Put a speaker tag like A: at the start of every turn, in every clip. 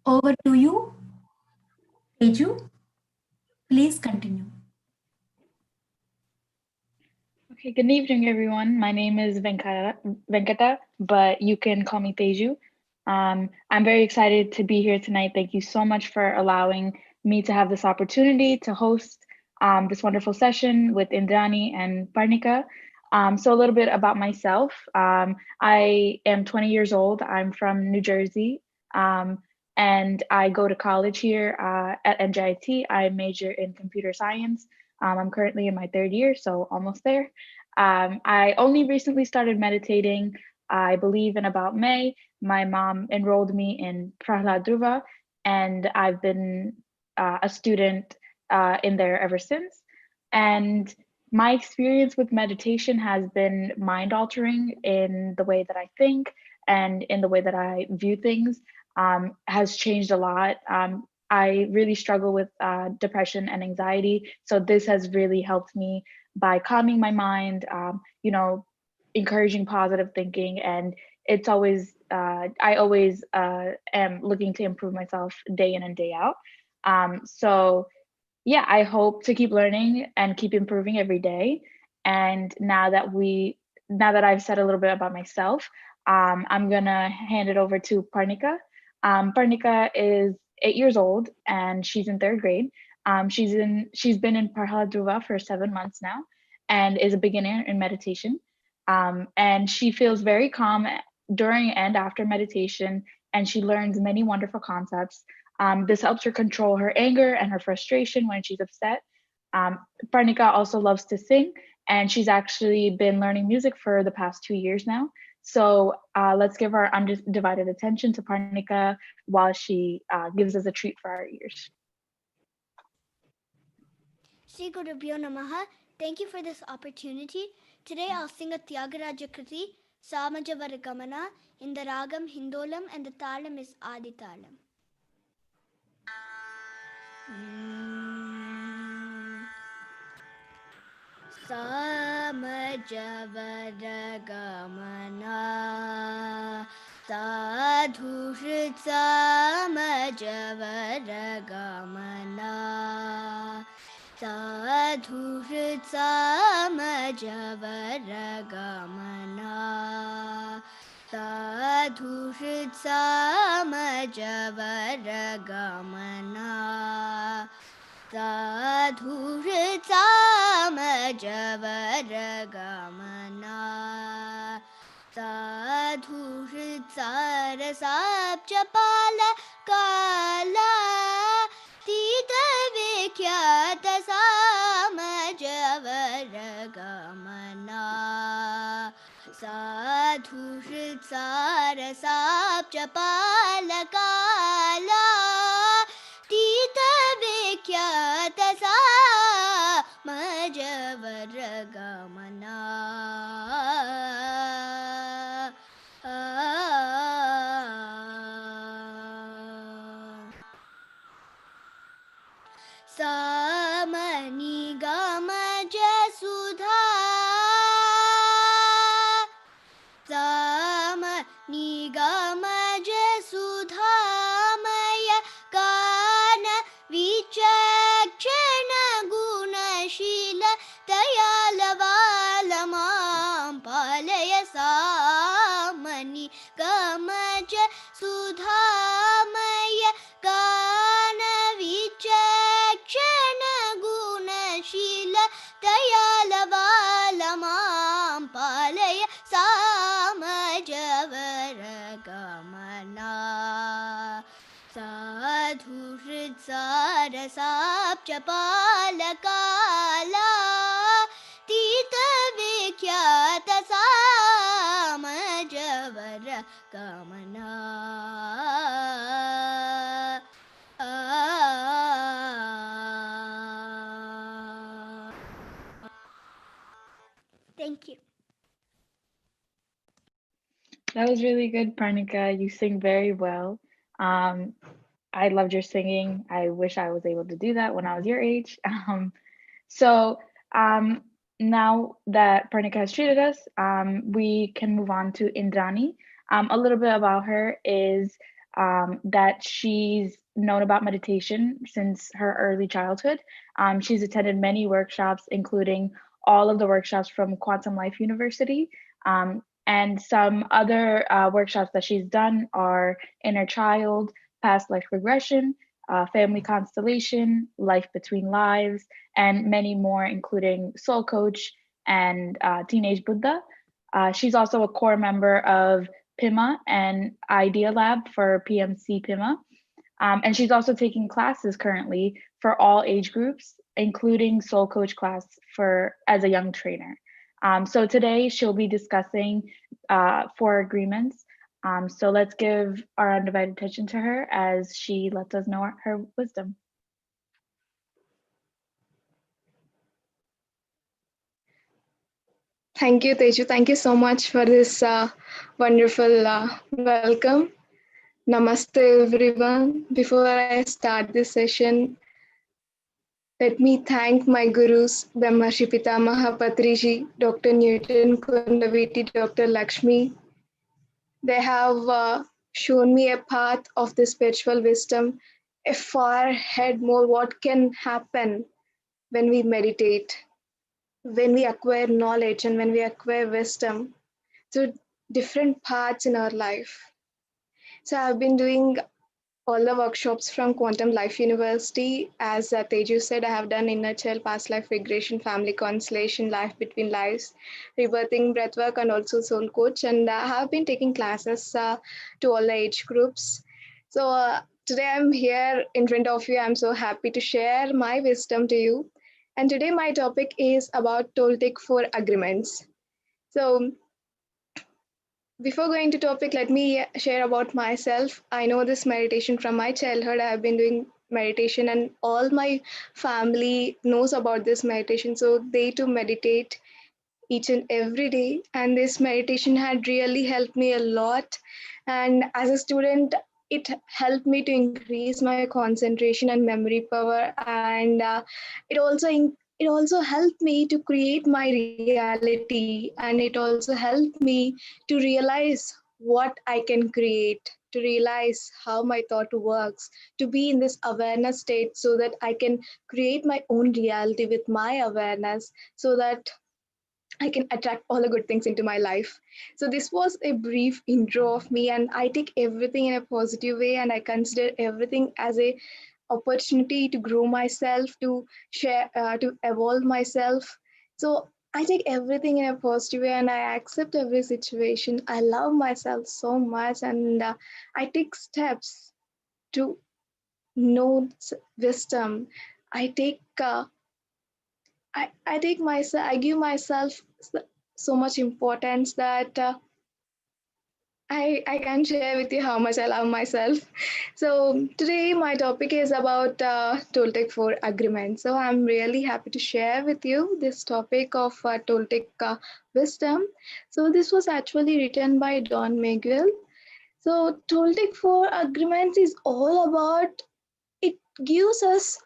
A: Over to you, Teju. Please continue.
B: Okay, good evening, everyone. My name is Venkata, but you can call me Teju. I'm very excited to be here tonight. Thank you so much for allowing me to have this opportunity to host this wonderful session with Indrani and Parnika. So a little bit about myself. I am 20 years old. I'm from New Jersey, um, and I go to college here at NJIT. I major in computer science. I'm currently in my third year, so almost there. I only recently started meditating, I believe in about May. My mom enrolled me in Prahlad Dhruva, and I've been a student in there ever since. And my experience with meditation has been mind altering in the way that I think and in the way that I view things, has changed a lot. I really struggle with depression and anxiety. So this has really helped me by calming my mind, encouraging positive thinking. And it's always, I always am looking to improve myself day in and day out. So yeah, I hope to keep learning and keep improving every day. And now that I've said a little bit about myself, I'm gonna hand it over to Parnika. Parnika is 8 years old and she's in third grade. She's been in Prahlad Dhruva for 7 months now and is a beginner in meditation. And she feels very calm during and after meditation, and she learns many wonderful concepts. This helps her control her anger and her frustration when she's upset. Um, Parnika also loves to sing, and she's actually been learning music for the past 2 years now. So let's give our undivided attention to Parnika while she gives us a treat for our ears.
C: Sri Gurubhyo Namaha. Thank you for this opportunity. Today I'll sing a Tyagaraja Kriti, Samajavaragamana, in the Ragam Hindolam, and the Talam is Adi Talam. Samajavaragamana, Sadhu Shrit Samajavaragamana, Sadhu Shrit Samajavaragamana, Sadhu Shrit Samajavaragamana, Sadhu Shrit Samajavaragamana, Sadhu Shrit Sarasabjapala Kala, Tita Vikyata Samajavaragamana, Sadhu Shrit Sarasabjapala Kala, Tita Vikyata Samajavaragamana. Samani Gama Jasudha, Samani Gama Jasudha Maya Kana Vichakshana Gunashila Dayalavalamam Palaya Samani Gama Jasudha Maya Kana Vichakshana Gunashila Dayalavalamam Palaya Samajavaragamana, Sadhu Shrit Sarasabjapala Kala, Tita Vikyata Samajavaragamana. Thank you.
B: That was really good, Parnika. You sing very well. Um, I loved your singing. I wish I was able to do that when I was your age. So um, now that Parnika has treated us, we can move on to Indrani. A little bit about her is that she's known about meditation since her early childhood. She's attended many workshops, including all of the workshops from Quantum Life University. And some other workshops that she's done are Inner Child, Past Life Regression, Family Constellation, Life Between Lives, and many more, including Soul Coach and Teenage Buddha. She's also a core member of PIMA and Idea Lab for PMC PIMA. And she's also taking classes currently for all age groups, including Soul Coach class as a young trainer. So today she'll be discussing 4 agreements. So let's give our undivided attention to her as she lets us know her wisdom.
D: Thank you, Teju. Thank you so much for this wonderful welcome. Namaste, everyone. Before I start this session, let me thank my gurus, Brahmarshi Pitamaha Patriji, Dr. Newton Kundaviti, Dr. Lakshmi. They have shown me a path of the spiritual wisdom, a far ahead more what can happen when we meditate, when we acquire knowledge and when we acquire wisdom through different paths in our life. So I've been doing all the workshops from Quantum Life University. As Teju said, I have done Inner Child, Past Life Regression, Family Constellation, Life Between Lives, Rebirthing, Breathwork, and also Soul Coach. And I have been taking classes to all the age groups. So today I'm here in front of you. I'm so happy to share my wisdom to you. And today my topic is about Toltec 4 agreements. So before going to topic, let me share about myself. I know this meditation from my childhood. I have been doing meditation and all my family knows about this meditation. So they too meditate each and every day. And this meditation had really helped me a lot. And as a student, it helped me to increase my concentration and memory power. And it also helped me to create my reality, and it also helped me to realize what I can create, to realize how my thought works, to be in this awareness state so that I can create my own reality with my awareness, so that I can attract all the good things into my life. So this was a brief intro of me, and I take everything in a positive way, and I consider everything as a opportunity to grow myself, to share, to evolve myself. So I take everything in a positive way, and I accept every situation. I love myself so much, and I take steps to know wisdom. I take I take myself, I give myself so much importance that I can share with you how much I love myself. So today my topic is about Toltec 4 agreement. So I'm really happy to share with you this topic of Toltec wisdom. So this was actually written by Don Miguel. So Toltec 4 agreements is all about, it gives us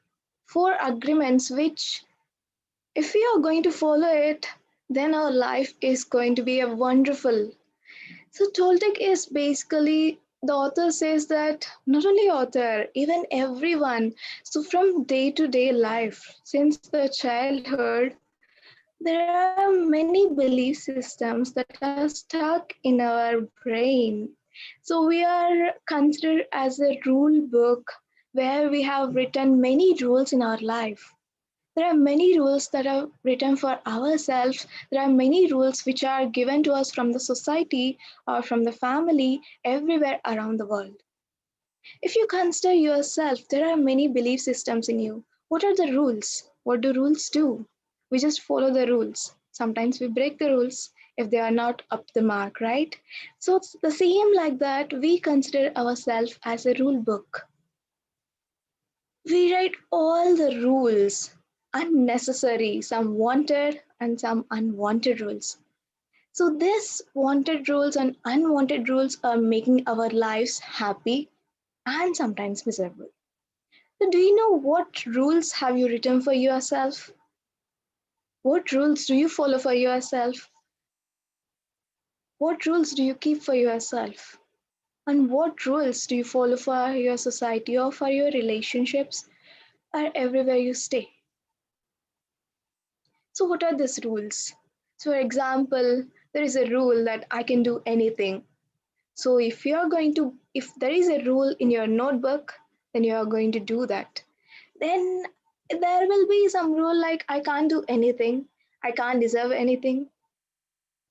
D: 4 agreements which, if we are going to follow it, then our life is going to be a wonderful. So Toltec is basically, the author says that, not only author, even everyone. So from day to day life, since the childhood, there are many belief systems that are stuck in our brain. So we are considered as a rule book where we have written many rules in our life. There are many rules that are written for ourselves. There are many rules which are given to us from the society or from the family everywhere around the world. If you consider yourself, there are many belief systems in you. What are the rules? What do rules do? We just follow the rules. Sometimes we break the rules if they are not up the mark, right? So it's the same like that. We consider ourselves as a rule book. We write all the rules, unnecessary, some wanted and some unwanted rules. So these wanted rules and unwanted rules are making our lives happy and sometimes miserable. So do you know what rules have you written for yourself? What rules do you follow for yourself? What rules do you keep for yourself? And what rules do you follow for your society or for your relationships or everywhere you stay? So, what are these rules? So, for example, there is a rule that I can do anything. So, if there is a rule in your notebook, then you are going to do that. Then there will be some rule like I can't do anything, I can't deserve anything,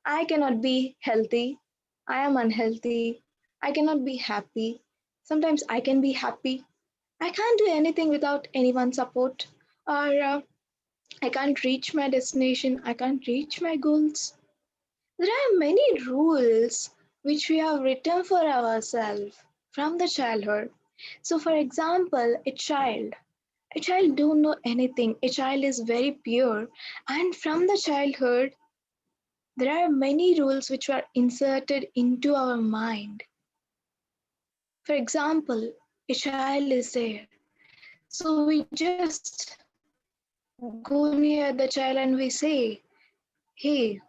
D: I cannot be healthy, I am unhealthy, I cannot be happy. Sometimes I can be happy. I can't do anything without anyone's support, or I can't reach my destination, I can't reach my goals. There are many rules which we have written for ourselves from the childhood. So, for example, a child don't know anything. A child is very pure, and from the childhood, there are many rules which were inserted into our mind. For example, a child is there, so we just go near the child and we say, "Hey,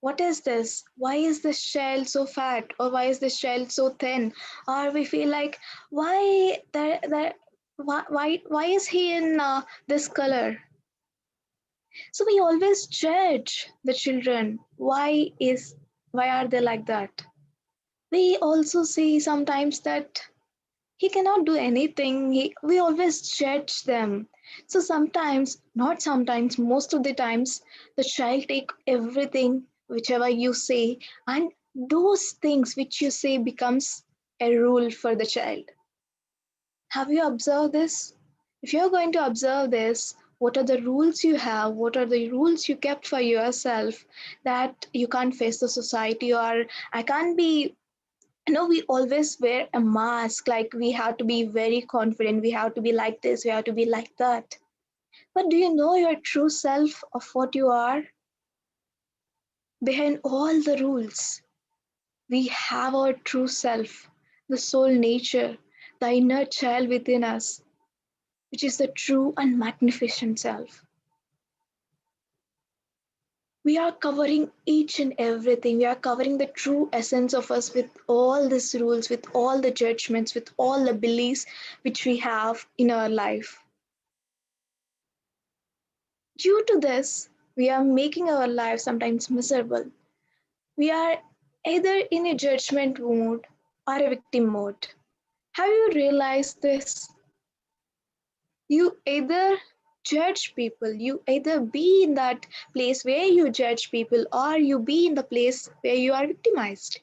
D: what is this? Why is this child so fat, or why is this child so thin?" Or we feel like, why is he in this color? So we always judge the children. Why are they like that? We also see sometimes that he cannot do anything. We always judge them. So sometimes, not sometimes, most of the times, the child take everything whichever you say, and those things which you say becomes a rule for the child. Have you observed this? If you're going to observe this, what are the rules you have? What are the rules you kept for yourself that you can't face the society, or I can't be, we always wear a mask like we have to be very confident, we have to be like this, we have to be like that. But do you know your true self of what you are? Behind all the rules, we have our true self, the soul nature, the inner child within us, which is the true and magnificent self. We are covering each and everything. We are covering the true essence of us with all these rules, with all the judgments, with all the beliefs which we have in our life. Due to this, we are making our life sometimes miserable. We are either in a judgment mode or a victim mode. Have you realized this? You either judge people, you either be in that place where you judge people, or you be in the place where you are victimized,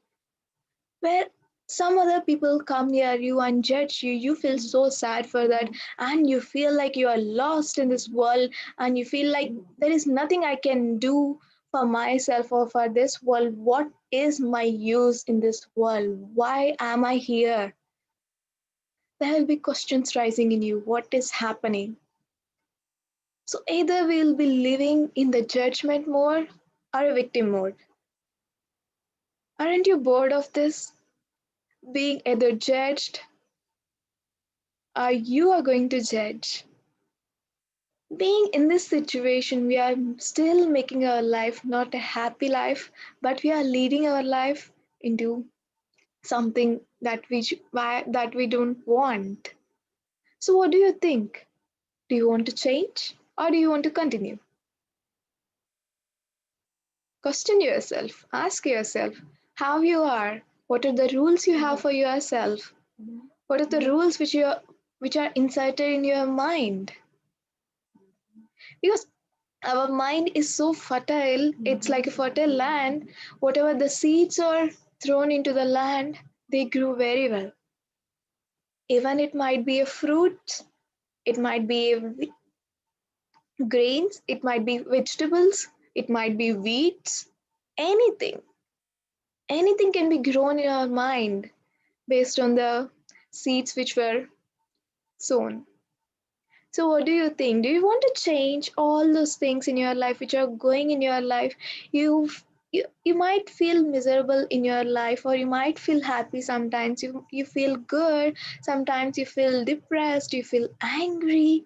D: where some other people come near you and judge you. You feel so sad for that, and you feel like you are lost in this world, and you feel like there is nothing I can do for myself or for this world. What is my use in this world? Why am I here? There will be questions rising in you. What is happening? So either we'll be living in the judgment mode or a victim mode. Aren't you bored of this? Being either judged or you are going to judge. Being in this situation, we are still making our life not a happy life, but we are leading our life into something that we don't want. So what do you think? Do you want to change or do you want to continue? Question yourself, ask yourself how you are, what are the rules you have for yourself, what are the rules which are incited in your mind. Because our mind is so fertile, it's like a fertile land. Whatever the seeds are thrown into the land, they grew very well. Even it might be a fruit, it might be grains, it might be vegetables, it might be wheats, anything. Anything can be grown in our mind based on the seeds which were sown. So, what do you think? Do you want to change all those things in your life which are going in your life? You might feel miserable in your life, or you might feel happy sometimes. You feel good, sometimes you feel depressed, you feel angry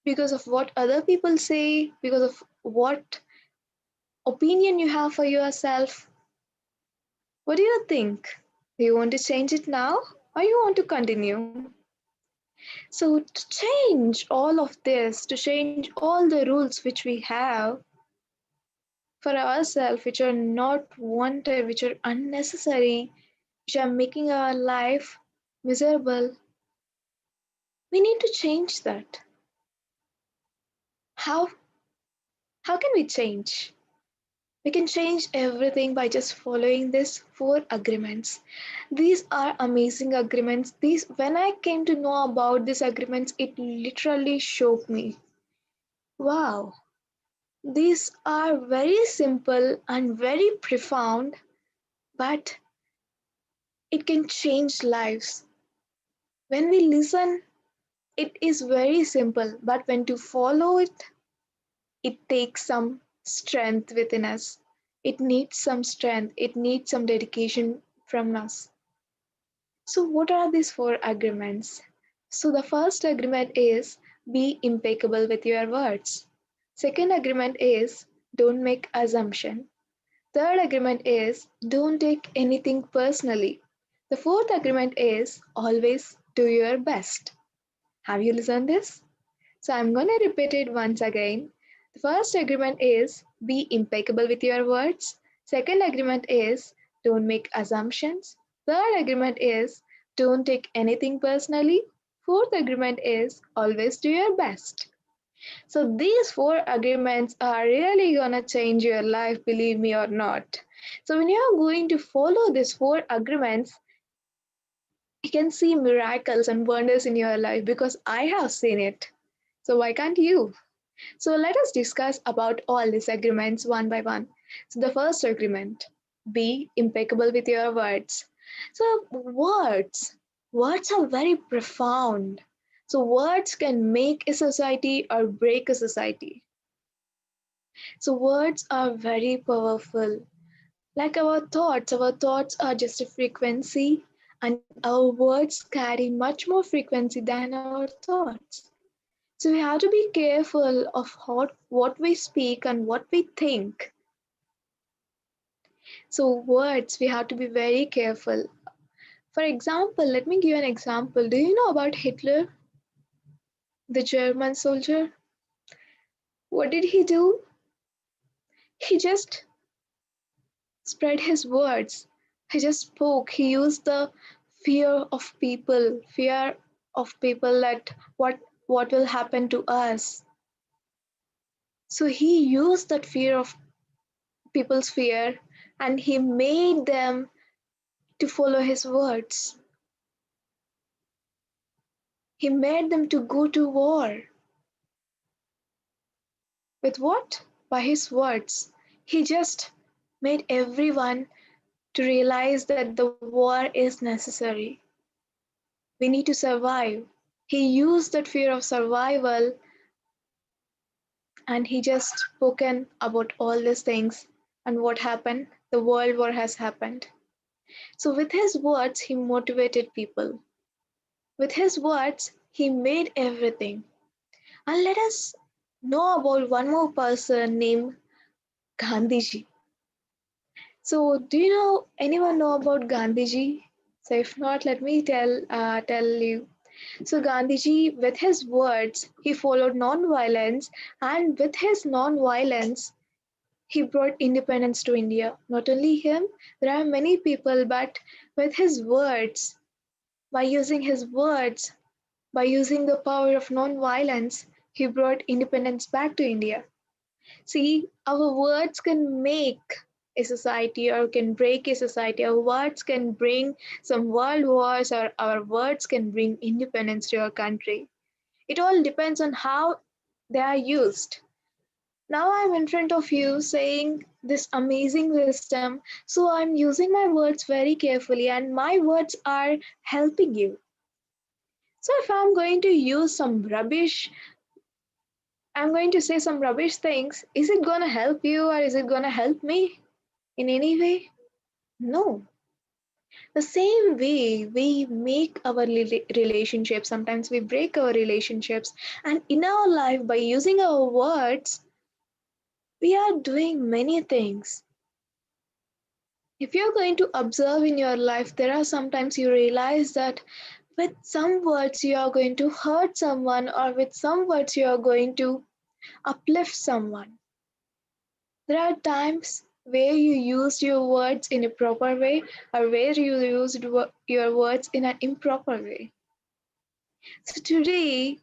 D: because of what other people say, because of what opinion you have for yourself. What do you think? Do you want to change it now or you want to continue? So to change all of this, to change all the rules which we have for ourselves, which are not wanted, which are unnecessary, which are making our life miserable, we need to change that. How? How can we change? We can change everything by just following these four agreements. These are amazing agreements. These, when I came to know about these agreements, it literally shocked me. Wow, these are very simple and very profound, but it can change lives. When we listen, it is very simple, but when to follow it, it takes some strength within us. It needs some strength, it needs some dedication from us. So, what are these four agreements? So, the first agreement is be impeccable with your words. Second agreement is don't make assumption. Third agreement is don't take anything personally. The fourth agreement is always do your best. Have you listened this? So I'm going to repeat it once again. The first agreement is be impeccable with your words. Second agreement is don't make assumptions. Third agreement is don't take anything personally. Fourth agreement is always do your best. So these four agreements are really gonna change your life, believe me or not. So when you are going to follow these four agreements, you can see miracles and wonders in your life because I have seen it. So why can't you? So let us discuss about all these agreements one by one. So the first agreement, be impeccable with your words. So words are very profound. So words can make a society or break a society. So words are very powerful. Like our thoughts are just a frequency, and our words carry much more frequency than our thoughts. So we have to be careful of what we speak and what we think. So words, we have to be very careful. For example, let me give you an example. Do you know about Hitler, the German soldier? What did he do? He just spread his words. He just spoke. He used the fear of people that what will happen to us. So he used that fear of people's fear and he made them to follow his words. He made them to go to war. With what? By his words. He just made everyone to realize that the war is necessary. We need to survive. He used that fear of survival and he just spoken about all these things. And what happened? The world war has happened. So with his words, he motivated people. With his words, he made everything. And let us know about one more person named Gandhiji. So do you know anyone know about Gandhiji? So if not, let me tell you. So Gandhiji, with his words, he followed non-violence, and with his non-violence, he brought independence to India. Not only him, there are many people, but with his words, by using his words, by using the power of non-violence, he brought independence back to India. See, our words can make a society or can break a society. Our words can bring some world wars, or our words can bring independence to our country. It all depends on how they are used. Now I'm in front of you saying this amazing wisdom, so I'm using my words very carefully, and my words are helping you. So if I'm going to use some rubbish, I'm going to say some rubbish things, is it going to help you or is it going to help me in any way? No. The same way we make our relationships, sometimes we break our relationships, and in our life, by using our words, we are doing many things. If you're going to observe in your life, there are sometimes you realize that with some words you are going to hurt someone, or with some words you are going to uplift someone. There are times where you used your words in a proper way, or where you used your words in an improper way. So today,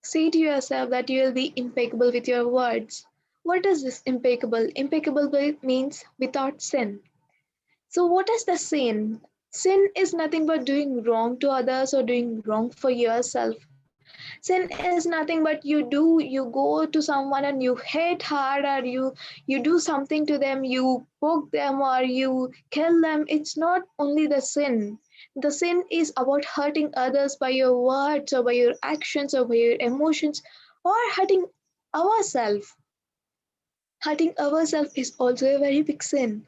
D: say to yourself that you will be impeccable with your words. What is this impeccable? Impeccable means without sin. So, what is the sin? Sin is nothing but doing wrong to others or doing wrong for yourself. Sin is nothing but you go to someone and you hit hard, or you do something to them, you poke them or you kill them. It's not only the sin. The sin is about hurting others by your words or by your actions or by your emotions, or hurting ourselves. Hurting ourselves is also a very big sin.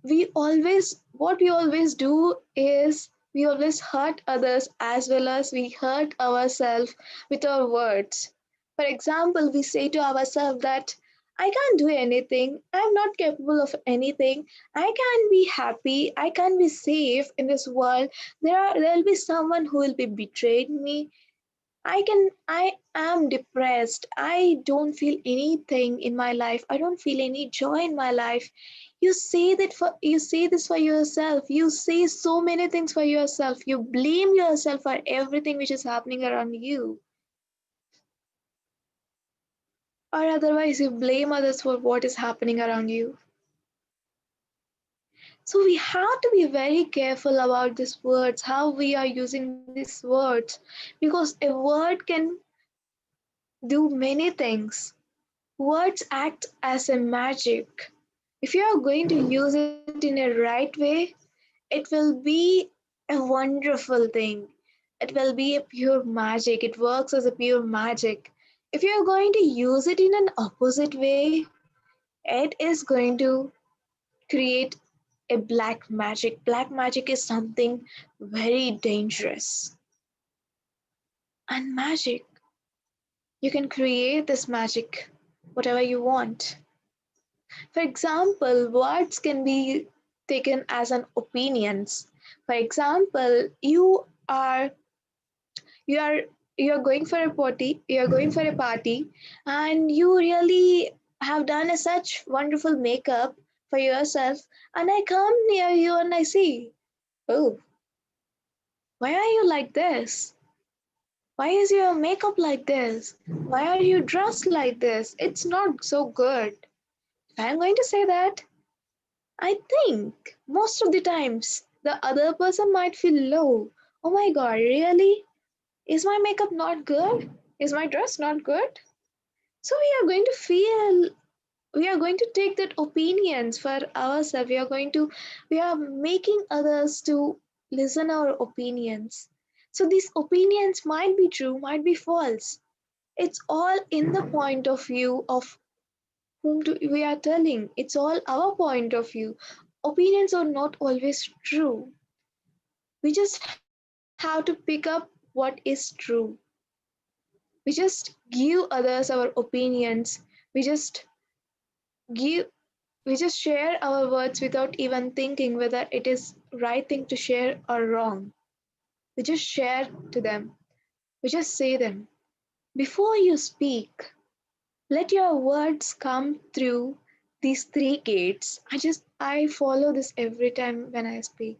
D: What we always do is we always hurt others as well as we hurt ourselves with our words. For example, we say to ourselves that I can't do anything, I'm not capable of anything, I can be happy, I can be safe in this world. There'll be someone who will be betraying me. I am depressed. I don't feel anything in my life. I don't feel any joy in my life. You say this for yourself. You say so many things for yourself. You blame yourself for everything which is happening around you. Or otherwise you blame others for what is happening around you. So we have to be very careful about these words, how we are using these words, because a word can do many things. Words act as a magic. If you are going to use it in a right way, it will be a wonderful thing. It will be a pure magic. It works as a pure magic. If you are going to use it in an opposite way, it is going to create a black magic. Black magic is something very dangerous. And magic, you can create this magic whatever you want. For example, words can be taken as an opinions. For example, you are you are going for a party, and you really have done a such wonderful makeup for yourself, and I come near you and I see, oh, why are you like this? Why is your makeup like this? Why are you dressed like this? It's not so good. If I'm going to say that, I think most of the times the other person might feel low. Oh my god, really? Is my makeup not good? Is my dress not good? So we are going to take that opinions for ourselves. We are making others to listen our opinions. So these opinions might be true, might be false. It's all in the point of view of we are telling. It's all our point of view. Opinions are not always true. We just have to pick up what is true. We just give others our opinions. We just give we just share our words without even thinking whether it is right thing to share or wrong. We just share to them. We just say them. Before you speak, let your words come through these three gates. I follow this every time when I speak.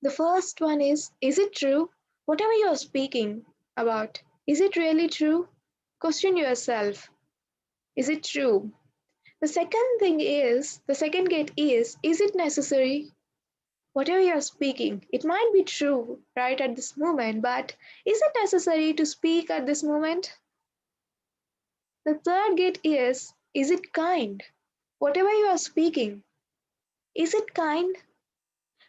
D: The first one is it true? Whatever you are speaking about, is it really true? Question yourself, is it true? The second gate is it necessary? Whatever you are speaking, it might be true right at this moment, but is it necessary to speak at this moment? The third gate is it kind? Whatever you are speaking, is it kind?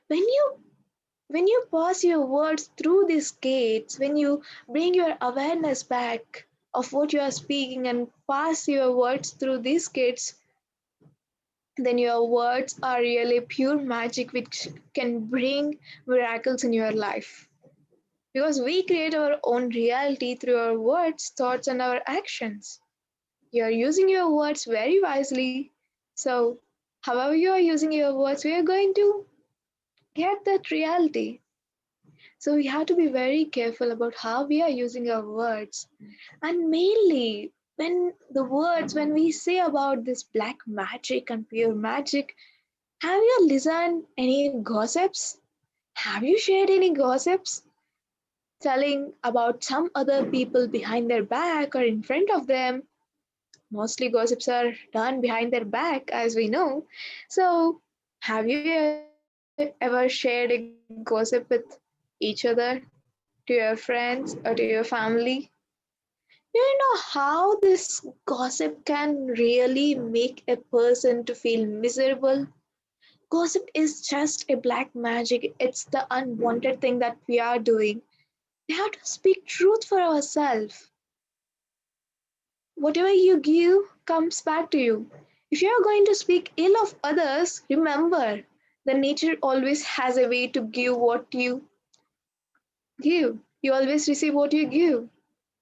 D: When you pass your words through these gates, when you bring your awareness back of what you are speaking and pass your words through these gates, then your words are really pure magic which can bring miracles in your life. Because we create our own reality through our words, thoughts, and our actions. You are using your words very wisely. So However you are using your words, we are going to get that reality. So we have to be very careful about how we are using our words. And mainly when we say about this black magic and pure magic, have you listened any gossips? Have you shared any gossips? Telling about some other people behind their back or in front of them. Mostly gossips are done behind their back, as we know. So, have you ever shared a gossip with each other, to your friends, or to your family? Do you know how this gossip can really make a person to feel miserable? Gossip is just a black magic. It's the unwanted thing that we are doing. We have to speak truth for ourselves. Whatever you give comes back to you. If you are going to speak ill of others, remember the nature always has a way to give what you give. You always receive what you give.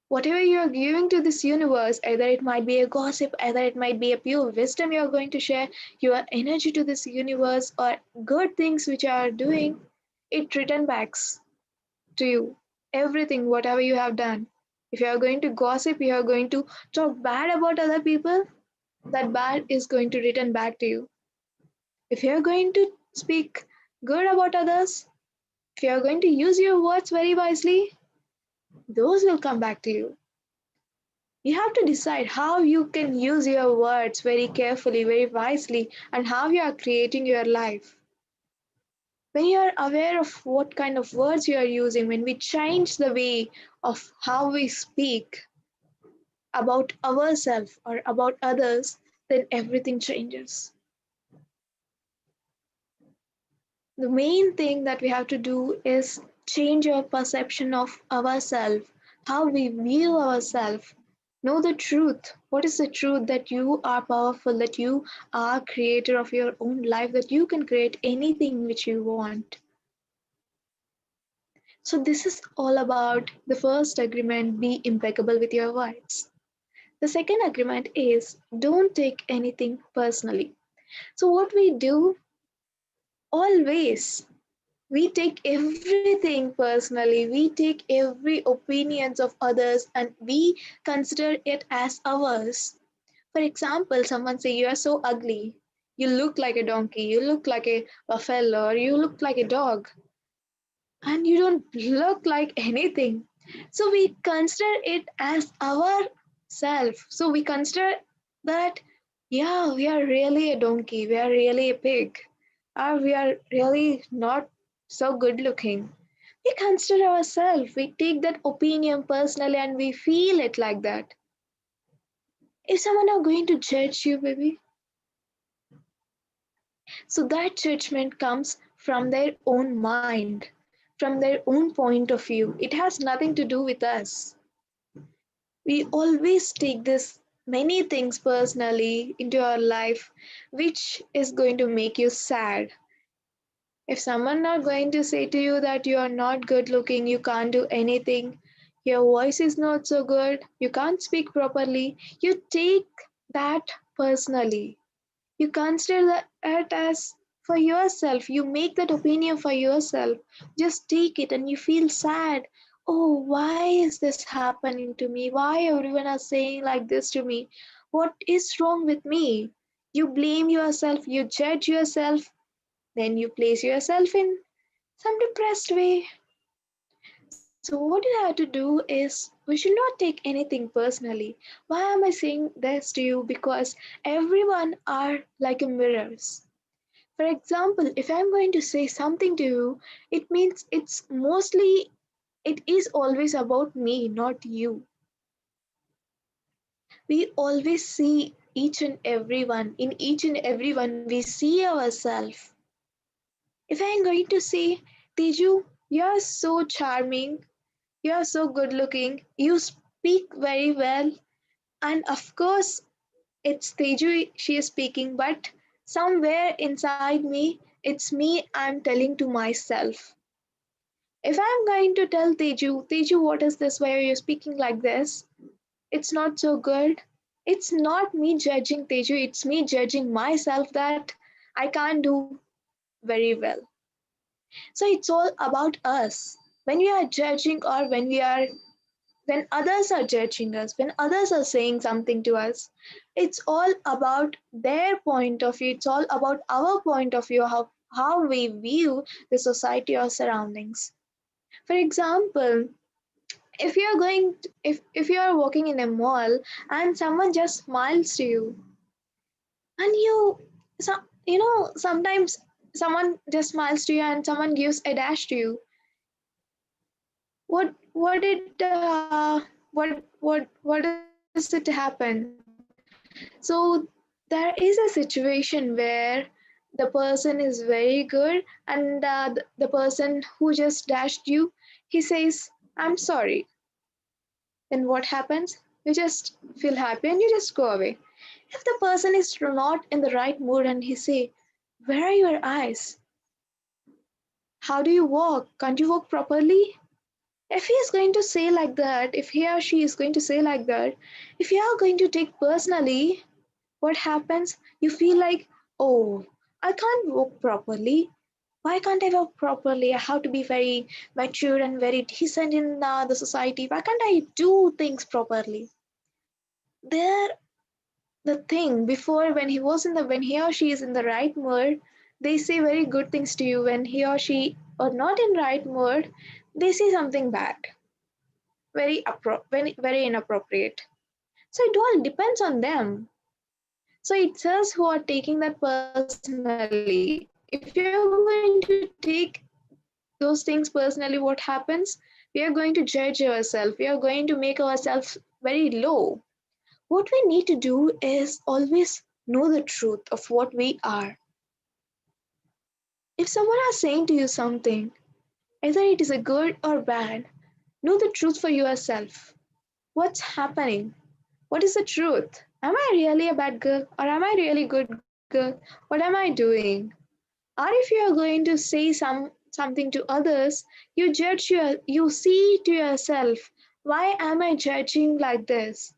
D: Whatever you are giving to this universe, either it might be a gossip, either it might be a pure wisdom you are going to share, your energy to this universe, or good things which you are doing, it return backs to you. Everything, whatever you have done. If you are going to gossip, you are going to talk bad about other people, that bad is going to return back to you. If you are going to speak good about others, if you are going to use your words very wisely, those will come back to you. You have to decide how you can use your words very carefully, very wisely, and how you are creating your life. When you are aware of what kind of words you are using, when we change the way of how we speak about ourselves or about others, then everything changes. The main thing that we have to do is change our perception of ourselves, how we view ourselves. Know the truth. What is the truth? That you are powerful, that you are creator of your own life, that you can create anything which you want. So this is all about the first agreement, be impeccable with your words. The second agreement is don't take anything personally. So what we do always, we take everything personally, we take every opinions of others and we consider it as ours. For example, someone say you are so ugly, you look like a donkey, you look like a buffalo, or you look like a dog, and you don't look like anything. So we consider it as our self. So we consider that, yeah, we are really a donkey, we are really a pig, or we are really not so good looking. We consider ourselves, we take that opinion personally and we feel it like that. If someone are going to judge you, baby, so that judgment comes from their own mind, from their own point of view. It has nothing to do with us. We always take this many things personally into our life, which is going to make you sad. If someone are going to say to you that you are not good looking, you can't do anything, your voice is not so good, you can't speak properly, you take that personally. You consider it as for yourself. You make that opinion for yourself. Just take it and you feel sad. Oh, why is this happening to me? Why everyone is saying like this to me? What is wrong with me? You blame yourself, you judge yourself, then you place yourself in some depressed way. So what you have to do is we should not take anything personally. Why am I saying this to you? Because everyone are like a mirrors. For example, if I'm going to say something to you, it means it is always about me, not you. We always see each and everyone. In each and everyone, we see ourselves. If I'm going to say, Teju, you're so charming, you're so good looking, you speak very well, and of course, it's Teju she is speaking, but somewhere inside me, it's me I'm telling to myself. If I'm going to tell Teju, Teju, what is this? Why are you speaking like this? It's not so good. It's not me judging Teju, it's me judging myself that I can't do very well. So it's all about us. When we are judging, or when others are judging us, when others are saying something to us, it's all about their point of view. It's all about our point of view, how we view the society or surroundings. For example, if you are walking in a mall and someone just smiles to you, and so, sometimes someone just smiles to you and someone gives a dash to you, what does it happen? So there is a situation where the person is very good, and the person who just dashed you, he says, I'm sorry. Then what happens? You just feel happy and you just go away. If the person is not in the right mood and he say, where are your eyes? How do you walk? Can't you walk properly? If he is going to say like that, if he or she is going to say like that, if you are going to take personally, what happens? You feel like, oh, I can't walk properly. Why can't I walk properly? I have to be very mature and very decent in the society. Why can't I do things properly? There, the thing before, when he or she is in the right mood, they say very good things to you. When he or she are not in right mood, they say something bad, very inappropriate. So it all depends on them. So it's us who are taking that personally. If you're going to take those things personally, what happens? We are going to judge ourselves. We are going to make ourselves very low. What we need to do is always know the truth of what we are. If someone is saying to you something, either it is a good or bad, know the truth for yourself. What's happening? What is the truth? Am I really a bad girl or am I really good girl? What am I doing? Or if you are going to say something to others, you see to yourself, why am I judging like this?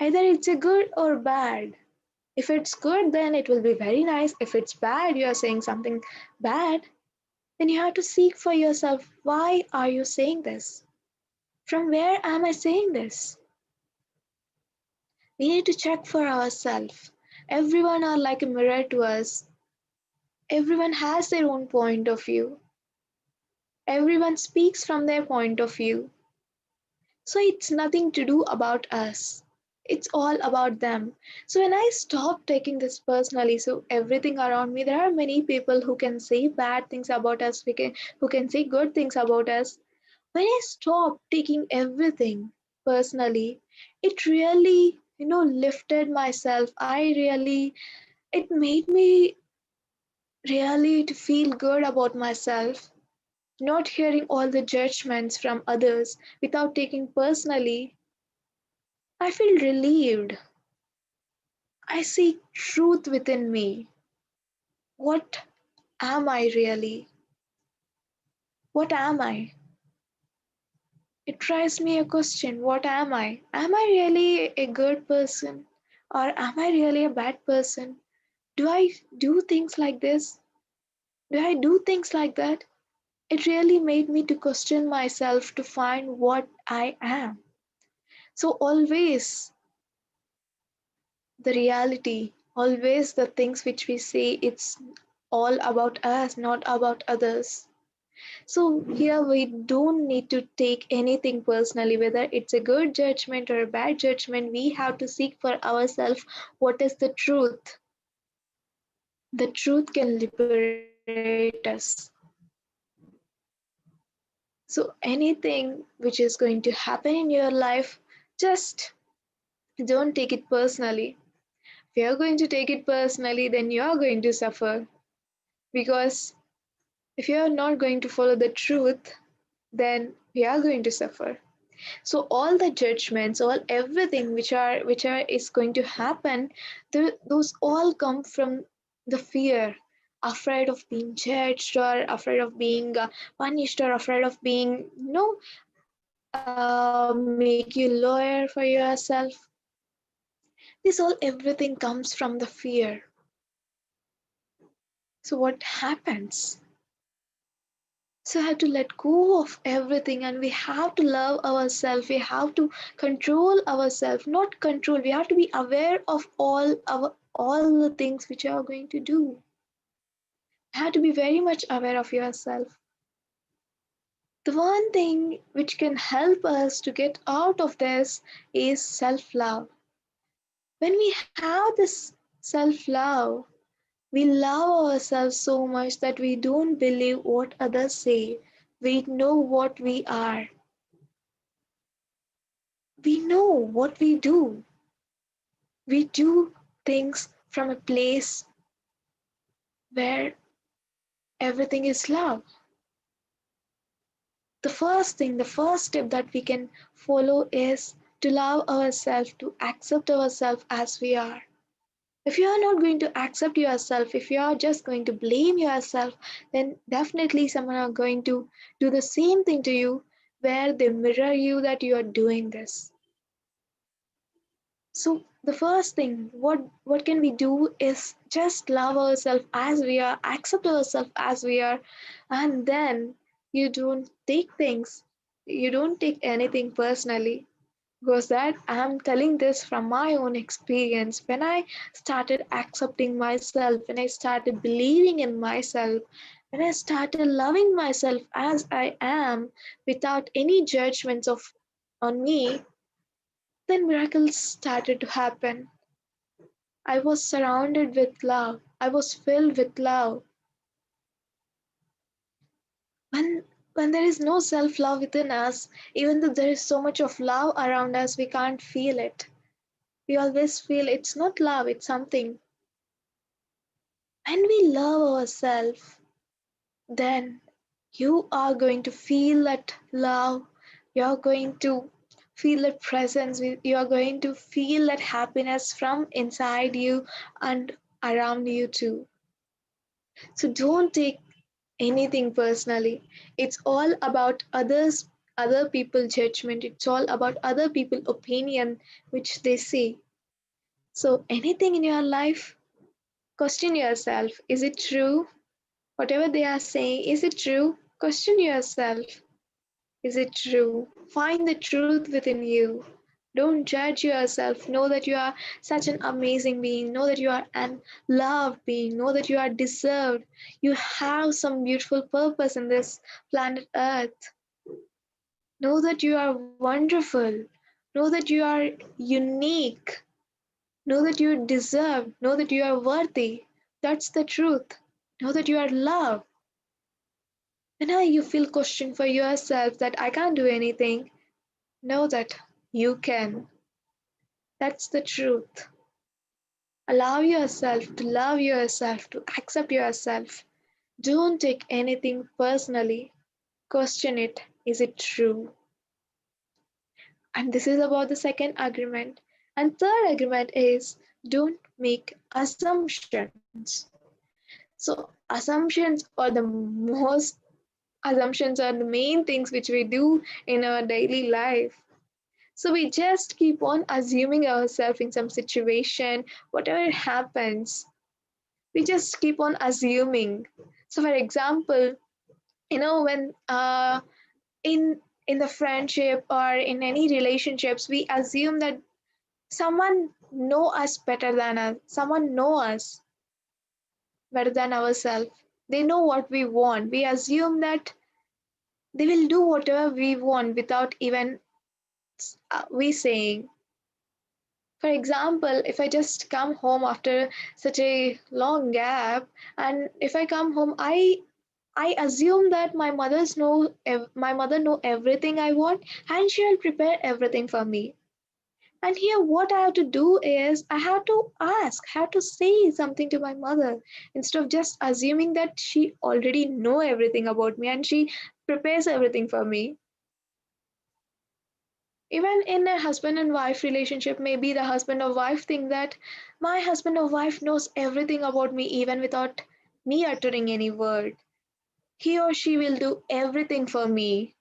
D: Either it's a good or bad. If it's good, then it will be very nice. If it's bad, you are saying something bad, then you have to seek for yourself, why are you saying this? From where am I saying this? We need to check for ourselves. Everyone are like a mirror to us. Everyone has their own point of view. Everyone speaks from their point of view. So it's nothing to do about us. It's all about them. So when I stop taking this personally, so everything around me, there are many people who can say bad things about us, who can say good things about us. When I stop taking everything personally, it really, lifted myself. It made me really to feel good about myself. Not hearing all the judgments from others without taking personally, I feel relieved. I see truth within me. What am I really? What am I? It drives me a question, what am I? Am I really a good person? Or am I really a bad person? Do I do things like this? Do I do things like that? It really made me to question myself to find what I am. So always the reality, always the things which we say, it's all about us, not about others. So here we don't need to take anything personally, whether it's a good judgment or a bad judgment. We have to seek for ourselves what is the truth. The truth can liberate us. So anything which is going to happen in your life, just don't take it personally. If you're going to take it personally, then you're going to suffer. Because if you're not going to follow the truth, then we are going to suffer. So all the judgments, all everything which are is going to happen, those all come from the fear, afraid of being judged, or afraid of being punished, or afraid of being, make you lawyer for yourself. This all everything comes from the fear. So what happens? So I have to let go of everything and we have to love ourselves. We have to control ourselves, not control. We have to be aware of all the things which you are going to do. You have to be very much aware of yourself. The one thing which can help us to get out of this is self-love. When we have this self-love, we love ourselves so much that we don't believe what others say. We know what we are. We know what we do. We do things from a place where everything is love. The first step that we can follow is to love ourselves, to accept ourselves as we are. If you are not going to accept yourself, if you are just going to blame yourself, then definitely someone are going to do the same thing to you where they mirror you that you are doing this. So the first thing, what can we do is just love ourselves as we are, accept ourselves as we are, and then you don't take anything personally. Because that I'm telling this from my own experience. When I started accepting myself, when I started believing in myself, when I started loving myself as I am without any judgments of on me, then miracles started to happen. I was surrounded with love. I was filled with love. When when there is no self-love within us, even though there is so much of love around us, we can't feel it. We always feel it's not love, it's something. When we love ourselves, then you are going to feel that love, you're going to feel that presence, you are going to feel that happiness from inside you and around you too. So don't take anything personally. It's all about other people judgment. It's all about other people opinion which they say. So anything in your life, question yourself, is it true? Whatever they are saying, is it true? Question yourself, is it true? Find the truth within you. Don't judge yourself. Know that you are such an amazing being. Know that you are an loved being. Know that you are deserved. You have some beautiful purpose in this planet Earth. Know that you are wonderful. Know that you are unique. Know that you deserve. Know that you are worthy. That's the truth. Know that you are loved. Whenever you feel questioned for yourself that I can't do anything, know that you can. That's the truth. Allow yourself to love yourself, to accept yourself. Don't take anything personally. Question it. Is it true? And this is about the second agreement. And third agreement is don't make assumptions. So assumptions are the main things which we do in our daily life. So we just keep on assuming ourselves in some situation, whatever happens, we just keep on assuming. So for example, when in the friendship or in any relationships, we assume that someone know us better than us, someone know us better than ourselves. They know what we want. We assume that they will do whatever we want without even we saying. For example, if I just come home after such a long gap, and if I come home, I assume that my mother know everything I want, and she'll prepare everything for me. And here, what I have to do is I have to ask, have to say something to my mother instead of just assuming that she already know everything about me and she prepares everything for me. Even in a husband and wife relationship, maybe the husband or wife think that my husband or wife knows everything about me even without me uttering any word. He or she will do everything for me.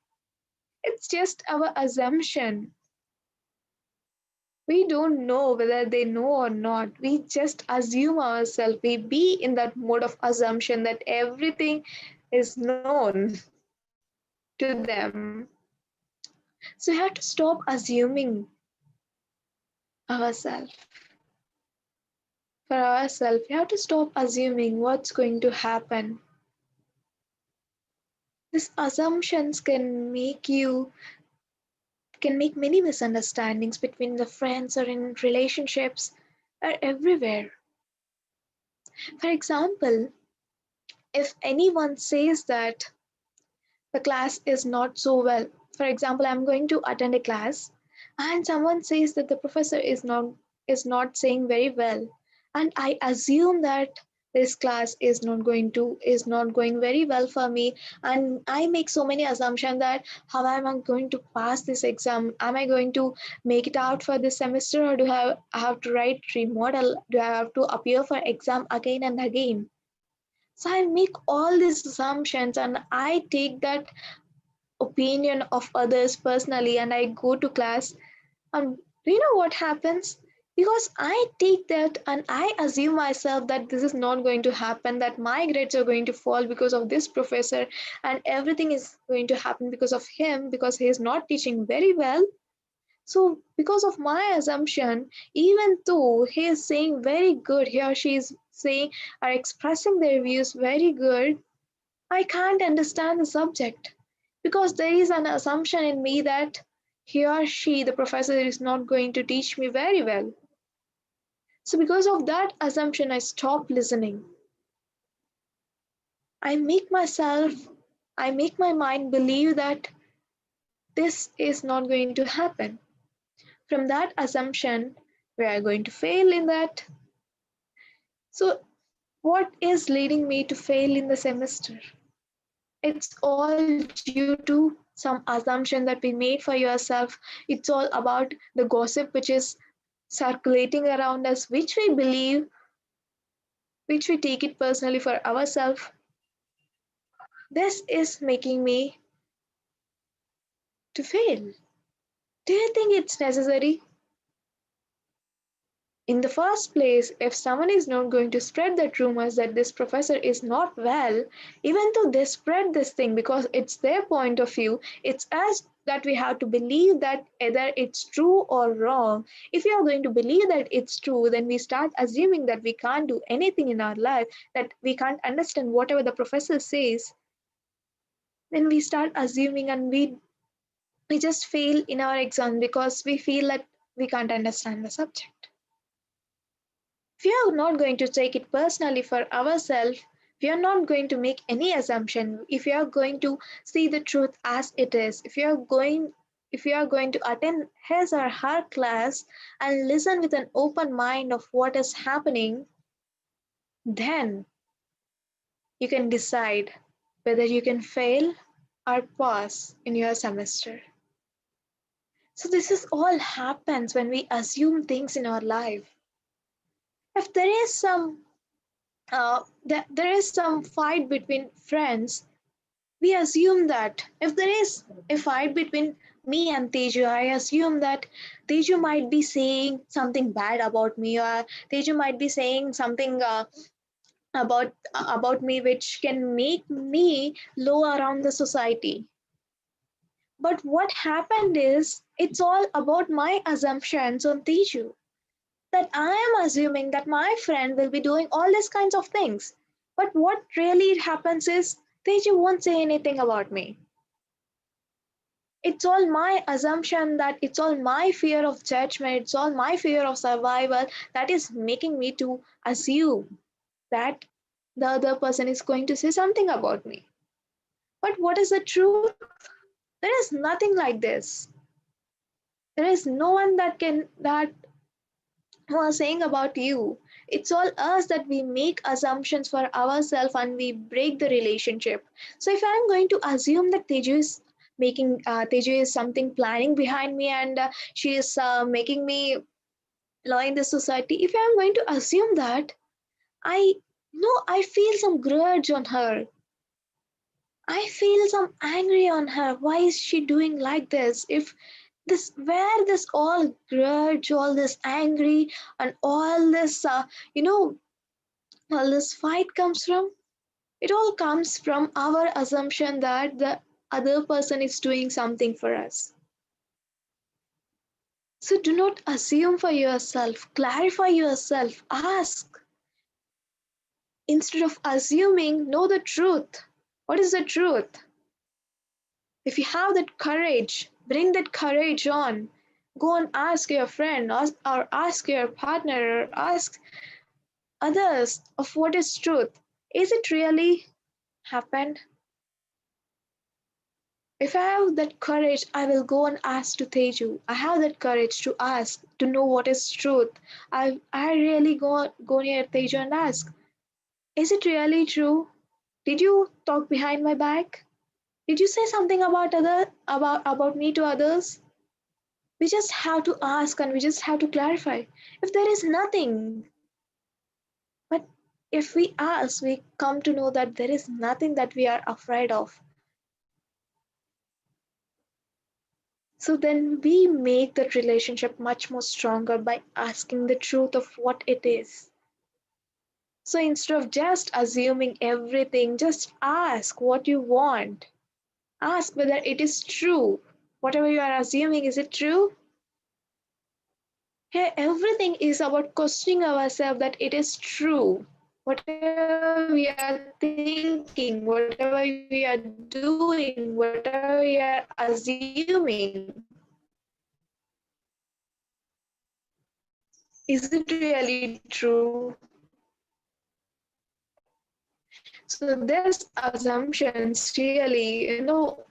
D: It's just our assumption. We don't know whether they know or not. We just assume ourselves. We be in that mode of assumption that everything is known to them. So we have to stop assuming ourselves. For ourselves, we have to stop assuming what's going to happen. These assumptions can make many misunderstandings between the friends or in relationships or everywhere. For example, if anyone says that the class is not so well, for example, I'm going to attend a class and someone says that the professor is not saying very well, and I assume that this class is not going very well for me, and I make so many assumptions that how am I going to pass this exam, am I going to make it out for this semester, or I have to write remodel, do I have to appear for exam again and again. So I make all these assumptions and I take that opinion of others personally and I go to class. And do you know what happens? Because I take that and I assume myself that this is not going to happen, that my grades are going to fall because of this professor, and everything is going to happen because of him because he is not teaching very well. So, because of my assumption, even though he is saying very good, he or she is saying are expressing their views very good, I can't understand the subject because there is an assumption in me that he or she, the professor, is not going to teach me very well. So, because of that assumption, I stop listening. I make myself, I make my mind believe that this is not going to happen. From that assumption, we are going to fail in that. So, what is leading me to fail in the semester? It's all due to some assumption that we made for yourself. It's all about the gossip which is circulating around us, which we believe, which we take it personally for ourselves. This is making me to fail. Do you think it's necessary? In the first place, if someone is not going to spread that rumors that this professor is not well, even though they spread this thing because it's their point of view, it's us that we have to believe that either it's true or wrong. If you are going to believe that it's true, then we start assuming that we can't do anything in our life, that we can't understand whatever the professor says. Then we start assuming and we just fail in our exam because we feel that we can't understand the subject. If we are not going to take it personally for ourselves, we are not going to make any assumption. If we are going to see the truth as it is, if you are going to attend his or her class and listen with an open mind of what is happening, then you can decide whether you can fail or pass in your semester. So this is all happens when we assume things in our life. If there is some fight between friends, we assume that if there is a fight between me and Teju, I assume that Teju might be saying something bad about me, or Teju might be saying something about me which can make me low around the society. But what happened is it's all about my assumptions on Teju, that I am assuming that my friend will be doing all these kinds of things. But what really happens is Teju won't say anything about me. It's all my assumption, that it's all my fear of judgment, it's all my fear of survival that is making me to assume that the other person is going to say something about me. But what is the truth? There is nothing like this. There is no one that who are saying about you. It's all us that we make assumptions for ourselves and we break the relationship. So if I'm going to assume that Teju is something planning behind me, and she is making me law in the society, if I'm going to assume that, I I feel some grudge on her. I feel some angry on her. Why is she doing like this? If Where this all grudge, all this angry, and all this, all this fight comes from? It all comes from our assumption that the other person is doing something for us. So do not assume for yourself, clarify yourself, ask. Instead of assuming, know the truth. What is the truth? If you have that courage, bring that courage on. Go and ask your friend, or ask your partner, or ask others of what is truth. Is it really happened? If I have that courage, I will go and ask to Teju. I have that courage to ask, to know what is truth. I really go near Teju and ask, is it really true? Did you talk behind my back? Did you say something about me to others? We just have to ask and we just have to clarify. If there is nothing, but if we ask, we come to know that there is nothing that we are afraid of. So then we make that relationship much more stronger by asking the truth of what it is. So instead of just assuming everything, just ask what you want. Ask whether it is true. Whatever you are assuming, is it true? Here, everything is about questioning ourselves that it is true. Whatever we are thinking, whatever we are doing, whatever we are assuming, is it really true? So this assumptions really,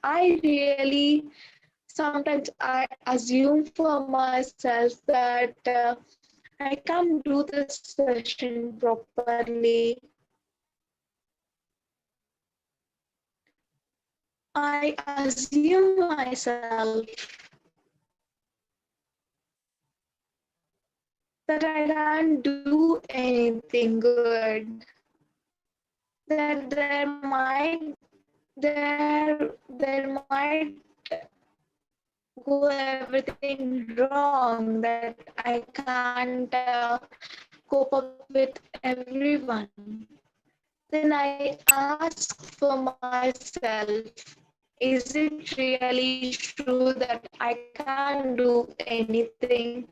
D: I really sometimes I assume for myself that I can't do this session properly. I assume myself that I can't do anything good. That there might go everything wrong. That I can't cope up with everyone. Then I ask for myself, is it really true that I can't do anything?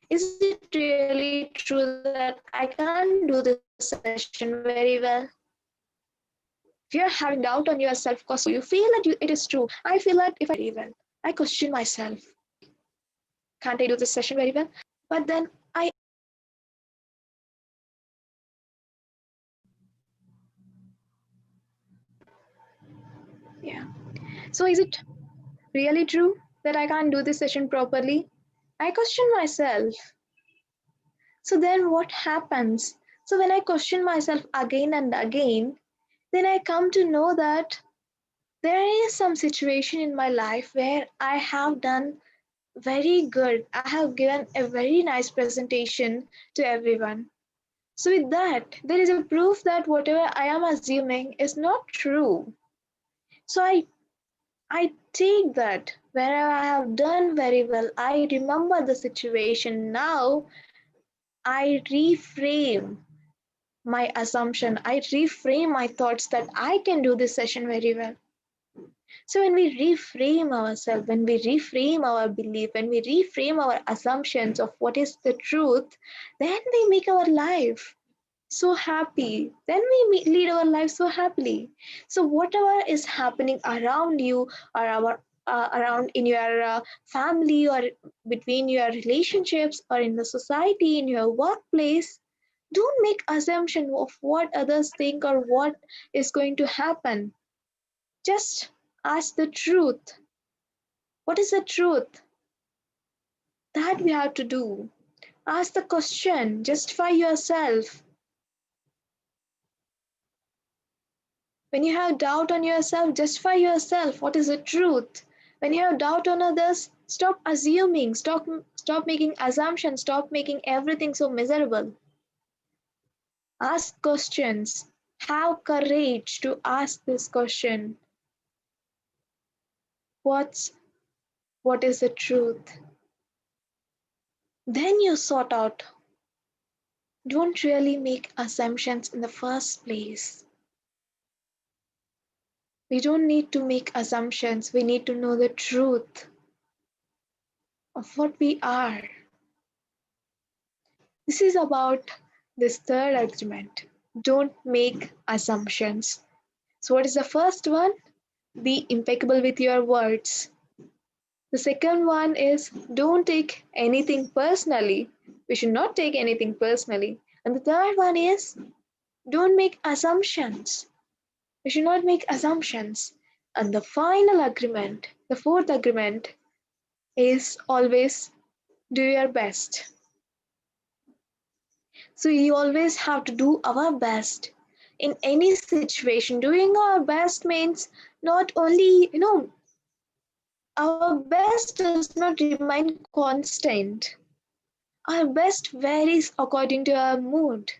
D: Is it really true that I can't do this session very well? If you're having doubt on yourself because you feel that it is true, I feel that if I do this session very well, I question myself. Can't I do this session very well? But then I yeah. So is it really true that I can't do this session properly? I question myself. So then what happens? So when I question myself again and again, then I come to know that there is some situation in my life where I have done very good. I have given a very nice presentation to everyone. So with that, there is a proof that whatever I am assuming is not true. So I take that wherever I have done very well, I remember the situation. Now I reframe my assumption. I reframe my thoughts that I can do this session very well. So when we reframe ourselves, when we reframe our belief, when we reframe our assumptions of what is the truth, then we make our life so happy. Then we lead our life so happily. So whatever is happening around you or around in your family or between your relationships or in the society, in your workplace, don't make assumption of what others think or what is going to happen. Just ask the truth. What is the truth? That we have to do. Ask the question, justify yourself. When you have doubt on yourself, justify yourself. What is the truth? When you have doubt on others, stop assuming, stop making assumptions, stop making everything so miserable. Ask questions. Have courage to ask this question. What's what is the truth. Then you sort out. Don't really make assumptions in the first place. We don't need to make assumptions. We need to know the truth of what we are. This is about this third argument. Don't make assumptions. So, what is the first one? Be impeccable with your words. The second one is don't take anything personally. We should not take anything personally. And the third one is don't make assumptions. We should not make assumptions. And the final agreement, the fourth agreement, is always do your best. So we always have to do our best in any situation. Doing our best means not only, our best does not remain constant. Our best varies according to our mood.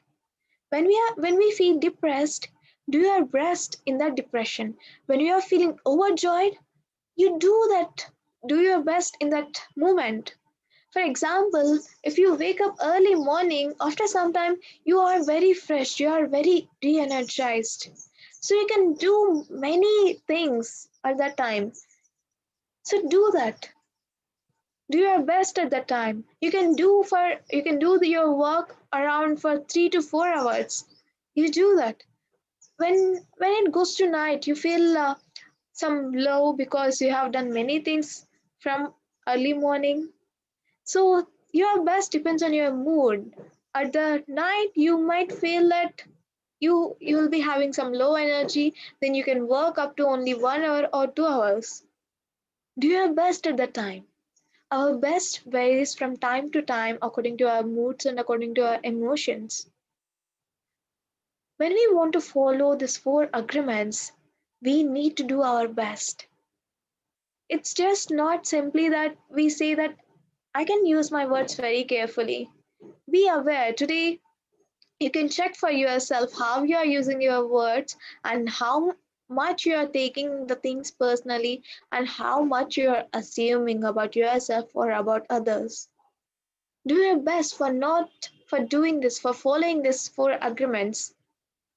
D: When we feel depressed, do your best in that depression. When you are feeling overjoyed, you do your best in that moment. For example, if you wake up early morning, after some time you are very fresh, you are very re-energized. So you can do many things at that time. So do that. Do your best at that time. You can do your work around for 3 to 4 hours. You do that. When it goes to night, you feel some low because you have done many things from early morning. So your best depends on your mood. At the night, you might feel that you'll be having some low energy. Then you can work up to only 1 hour or 2 hours. Do your best at that time. Our best varies from time to time according to our moods and according to our emotions. When we want to follow these four agreements, we need to do our best. It's just not simply that we say that I can use my words very carefully. Be aware today, you can check for yourself how you are using your words and how much you are taking the things personally and how much you are assuming about yourself or about others. Do your best for not for doing this, for following these four agreements.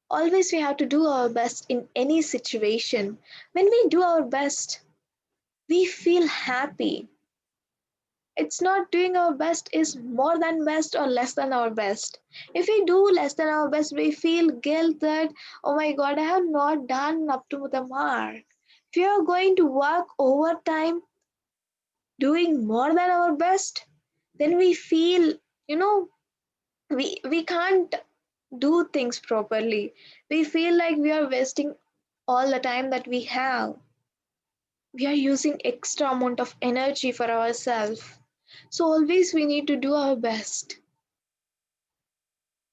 D: Always we have to do our best in any situation. When we do our best, we feel happy. It's not doing our best is more than best or less than our best. If we do less than our best, we feel guilt that, oh my God, I have not done up to the mark. If we are going to work overtime doing more than our best, then we feel, we can't do things properly. We feel like we are wasting all the time that we have. We are using extra amount of energy for ourselves. So always we need to do our best.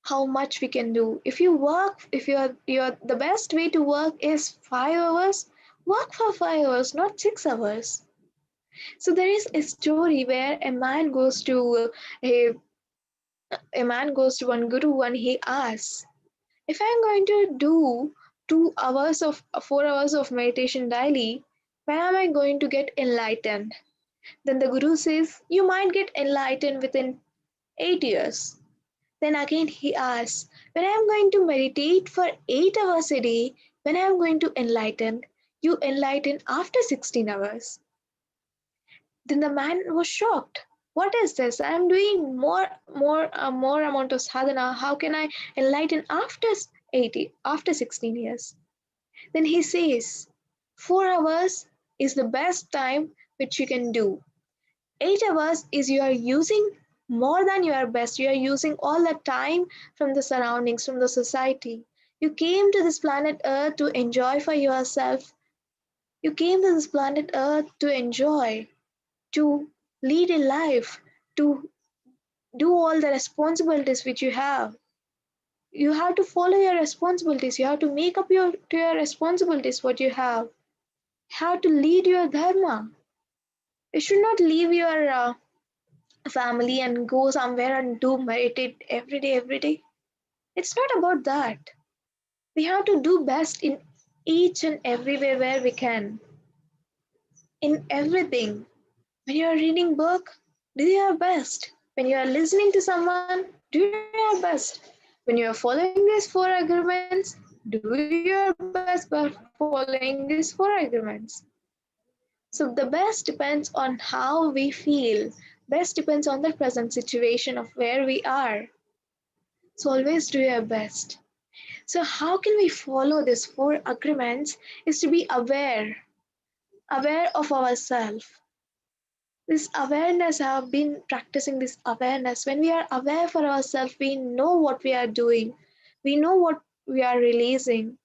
D: How much we can do. If you work, if you're the best way to work is 5 hours, work for 5 hours, not 6 hours. So there is a story where a man goes to one guru and he asks, if I'm going to do 2 hours of 4 hours of meditation daily, when am I going to get enlightened? Then the guru says, you might get enlightened within 8 years. Then again he asks, when I am going to meditate for 8 hours a day, when I am going to enlighten, you enlighten after 16 hours. Then the man was shocked. What is this? I am doing more amount of sadhana. How can I enlighten after 16 years? Then he says, 4 hours is the best time which you can do. 8 hours is you are using more than your best. You are using all the time from the surroundings, from the society. You came to this planet Earth to enjoy for yourself. You came to this planet Earth to enjoy, to lead a life, to do all the responsibilities which you have. You have to follow your responsibilities. You have to make up to your responsibilities what you have. You have to lead your dharma. You should not leave your family and go somewhere and do meditate every day. It's not about that. We have to do best in each and everywhere where we can. In everything. When you are reading book, do your best. When you are listening to someone, do your best. When you are following these four agreements, do your best by following these four agreements. So the best depends on how we feel. Best depends on the present situation of where we are. So always do your best. So how can we follow these four agreements is to be aware of ourselves. This awareness, I have been practicing this awareness. When we are aware for ourselves, we know what we are doing. We know what we are releasing.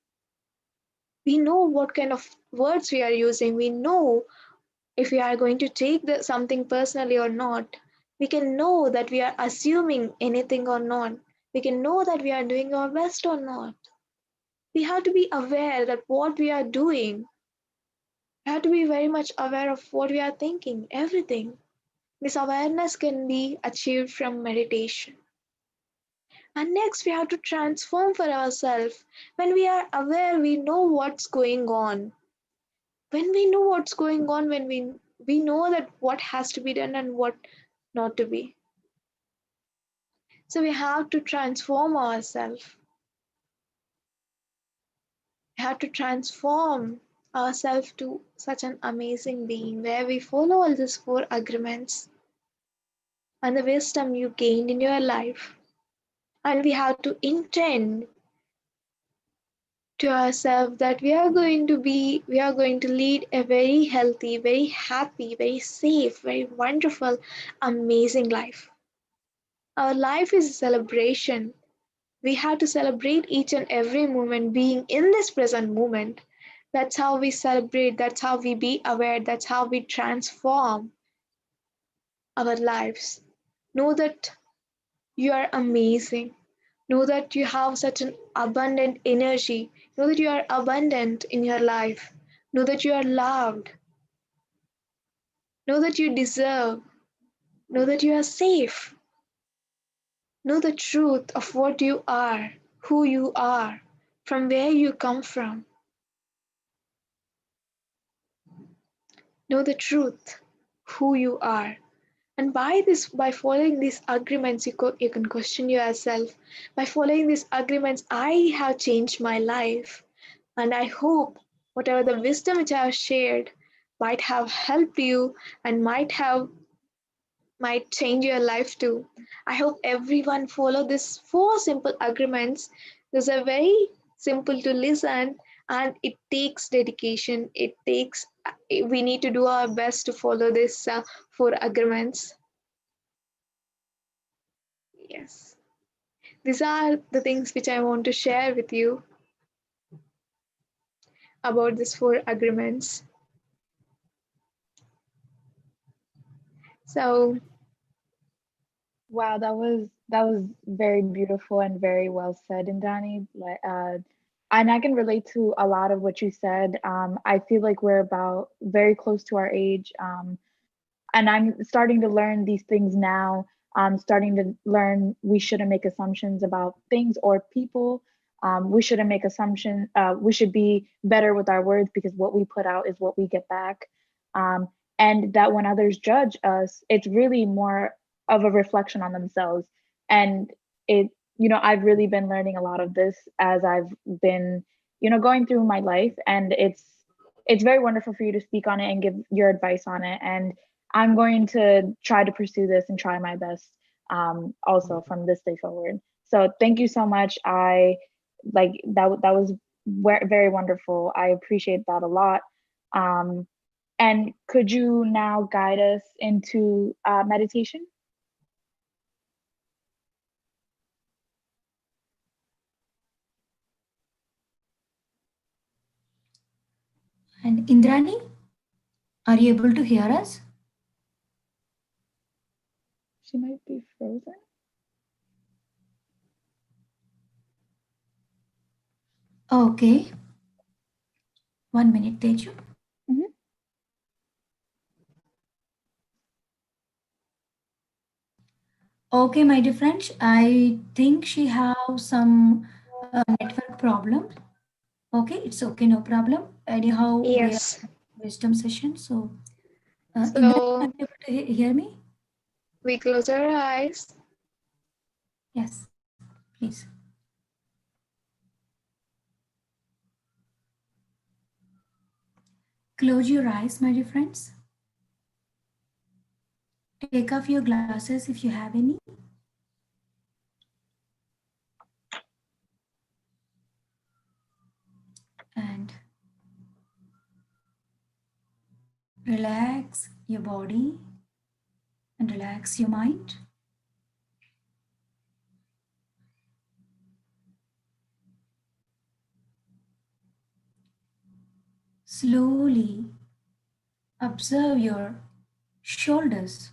D: We know what kind of words we are using. We know if we are going to take something personally or not. We can know that we are assuming anything or not. We can know that we are doing our best or not. We have to be aware that what we are doing. We have to be very much aware of what we are thinking, everything. This awareness can be achieved from meditation. And next, we have to transform for ourselves. When we are aware, we know what's going on. When we know what's going on, when we know that what has to be done and what not to be. So we have to transform ourselves. We have to transform ourselves to such an amazing being where we follow all these four agreements and the wisdom you gained in your life. And we have to intend to ourselves that we are going to lead a very healthy, very happy, very safe, very wonderful, amazing life. Our life is a celebration. We have to celebrate each and every moment being in this present moment. That's how we celebrate, that's how we be aware, that's how we transform our lives. Know that you are amazing. Know that you have such an abundant energy. Know that you are abundant in your life. Know that you are loved. Know that you deserve. Know that you are safe. Know the truth of what you are, who you are, from where you come from. Know the truth, who you are. And by following these agreements, you can question yourself. By following these agreements, I have changed my life. And I hope whatever the wisdom which I have shared might have helped you and might change your life too. I hope everyone follow these four simple agreements. These are very simple to listen and it takes dedication. We need to do our best to follow these four agreements. Yes. These are the things which I want to share with you about these four agreements. So,
B: Wow, that was very beautiful and very well said, Indrani. And I can relate to a lot of what you said. I feel like we're about very close to our age. And I'm starting to learn these things now. I'm starting to learn we shouldn't make assumptions about things or people. We shouldn't make assumptions. We should be better with our words because what we put out is what we get back. Um, and that when others judge us, it's really more of a reflection on themselves. And it, I've really been learning a lot of this as I've been, going through my life. And it's very wonderful for you to speak on it and give your advice on it. And I'm going to try to pursue this and try my best also from this day forward. So thank you so much. I like that. That was very wonderful. I appreciate that a lot. Um, and could you now guide us into meditation?
A: And Indrani, are you able to hear us?
B: She might be frozen.
A: Okay. 1 minute, Teju.
B: Mhm.
A: Okay, my dear friends, I think she have some network problem. Okay, it's okay, no problem. Anyhow, we are
D: yes.
A: wisdom session, so Indrani, are
D: So
A: you able to hear me?
D: we close our eyes.
A: Yes, please. Close your eyes, my dear friends. Take off your glasses if you have any. And relax your body and relax your mind. Slowly observe your shoulders.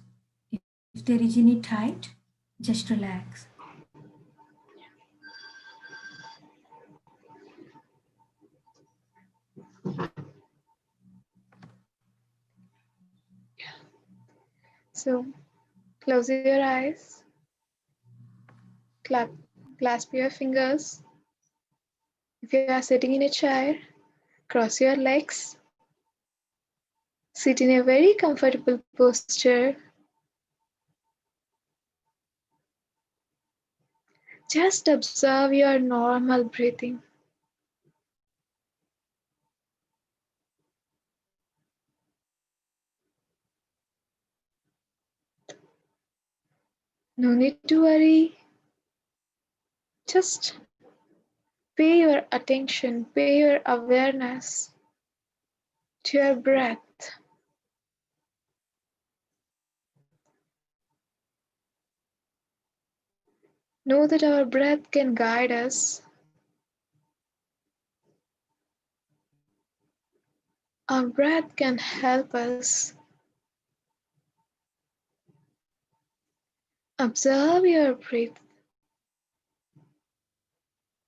A: If there is any tight, just relax.
D: So close your eyes. Clasp your fingers. If you are sitting in a chair, cross your legs. Sit in a very comfortable posture. Just observe your normal breathing. No need to worry. Just pay your attention, pay your awareness to your breath. Know that our breath can guide us. Our breath can help us. Observe your breath.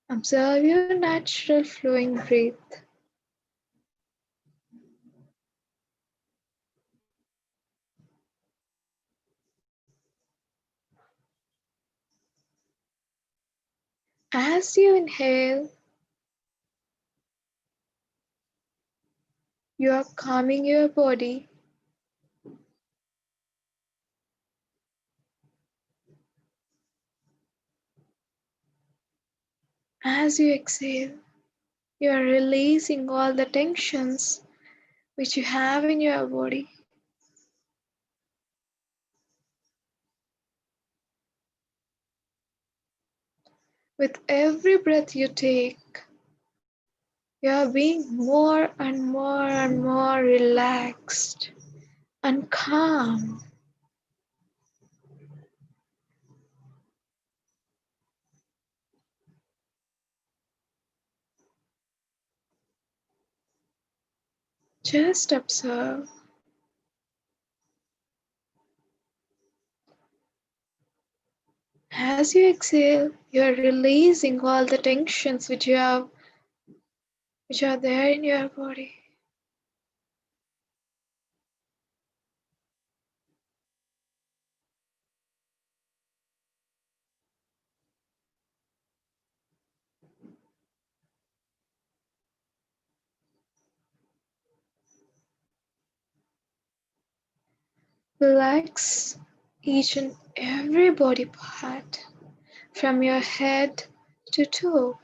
D: Observe your natural flowing breath. As you inhale, you are calming your body. As you exhale, you are releasing all the tensions which you have in your body. With every breath you take, you are being more and more and more relaxed and calm. Just observe. As you exhale, you are releasing all the tensions which are there in your body. Relax each and every body part from your head to toe.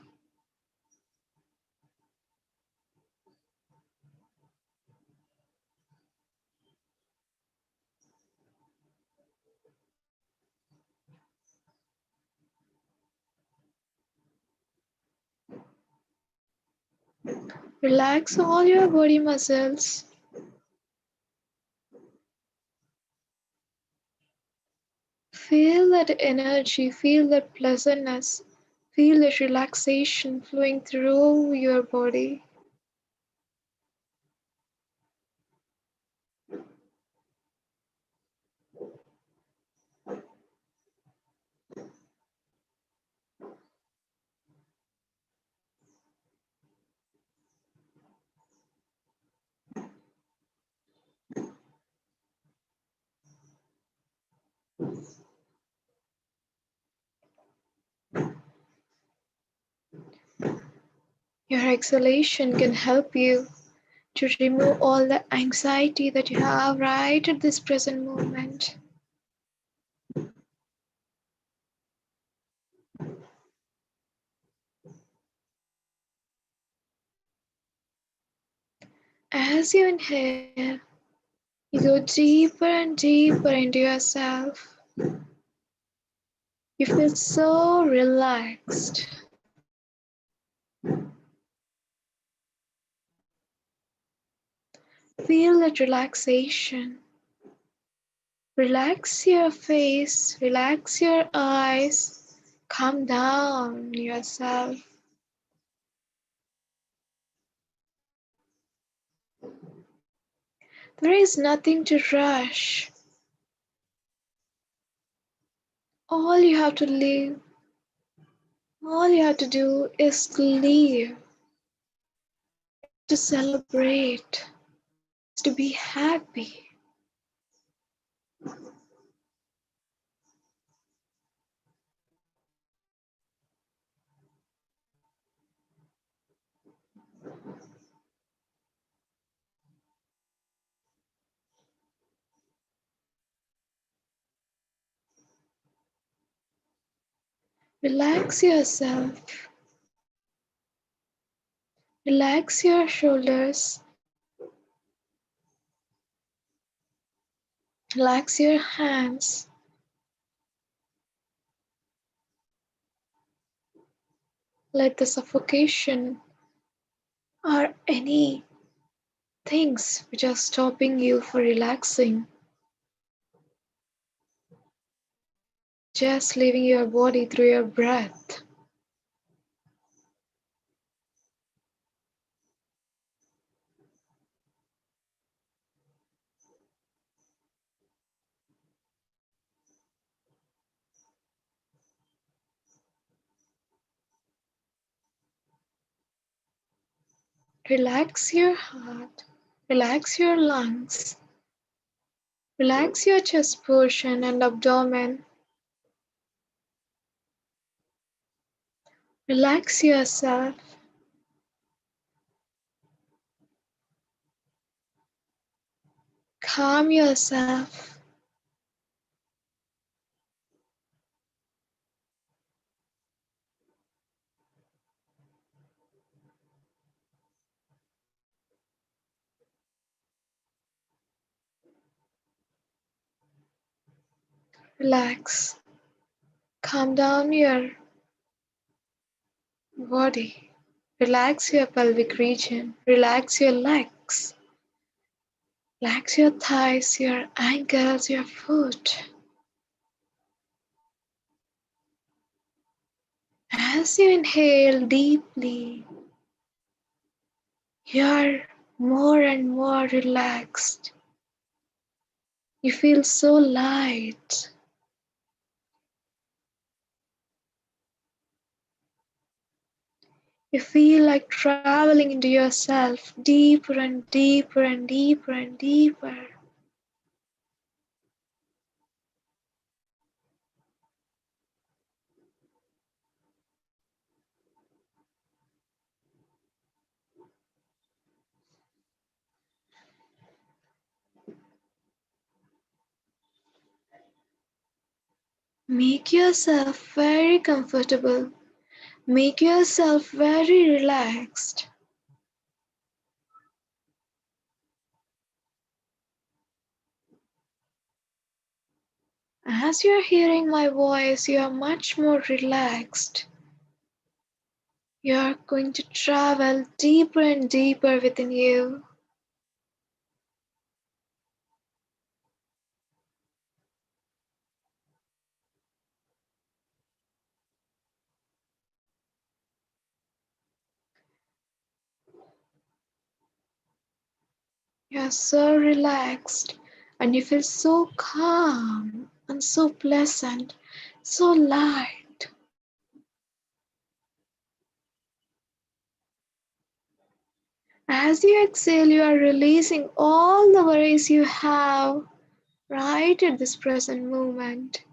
D: Relax all your body muscles. Feel that energy, feel that pleasantness, feel that relaxation flowing through your body. Your exhalation can help you to remove all the anxiety that you have right at this present moment. As you inhale, you go deeper and deeper into yourself. You feel so relaxed. Feel that relaxation. Relax your face, relax your eyes, calm down yourself. There is nothing to rush. All you have to live, all you have to do is live, to celebrate, to be happy. Relax yourself. Relax your shoulders. Relax your hands. Let the suffocation or any things which are stopping you for relaxing, just leaving your body through your breath. Relax your heart. Relax your lungs. Relax your chest portion and abdomen. Relax yourself. Calm yourself. Relax. Calm down your body. Relax your pelvic region. Relax your legs. Relax your thighs, your ankles, your foot. As you inhale deeply, you're more and more relaxed. You feel so light. You feel like traveling into yourself deeper and deeper and deeper and deeper. Make yourself very comfortable. Make yourself very relaxed. As you're hearing my voice, you are much more relaxed. You're going to travel deeper and deeper within you. You're so relaxed and you feel so calm and so pleasant, so light. As you exhale, you are releasing all the worries you have right at this present moment.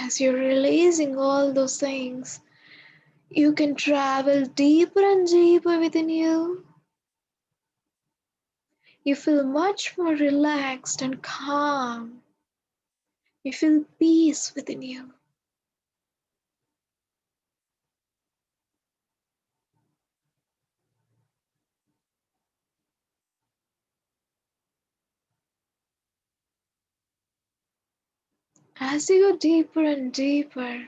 D: as you're releasing all those things, you can travel deeper and deeper within you. You feel much more relaxed and calm. You feel peace within you. As you go deeper and deeper,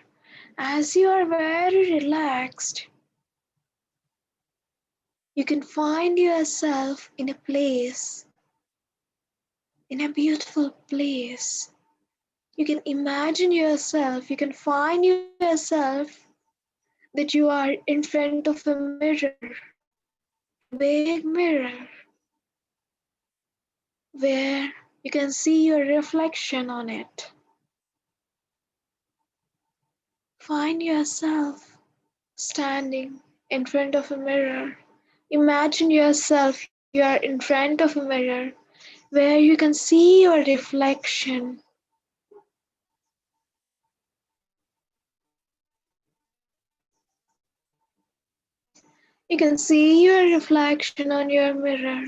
D: as you are very relaxed, you can find yourself in a place, in a beautiful place. You can imagine yourself, you can find yourself that you are in front of a mirror, a big mirror, where you can see your reflection on it. Find yourself standing in front of a mirror. Imagine yourself, you are in front of a mirror where you can see your reflection. You can see your reflection on your mirror.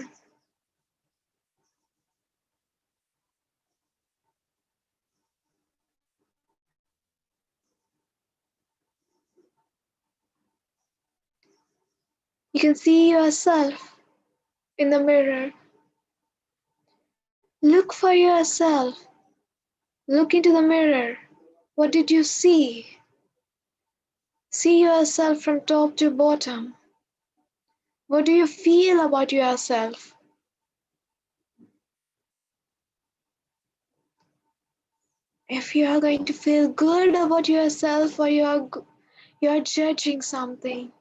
D: You can see yourself in the mirror. Look for yourself. Look into the mirror. What did you see? See yourself from top to bottom. What do you feel about yourself? If you are going to feel good about yourself or you are judging something,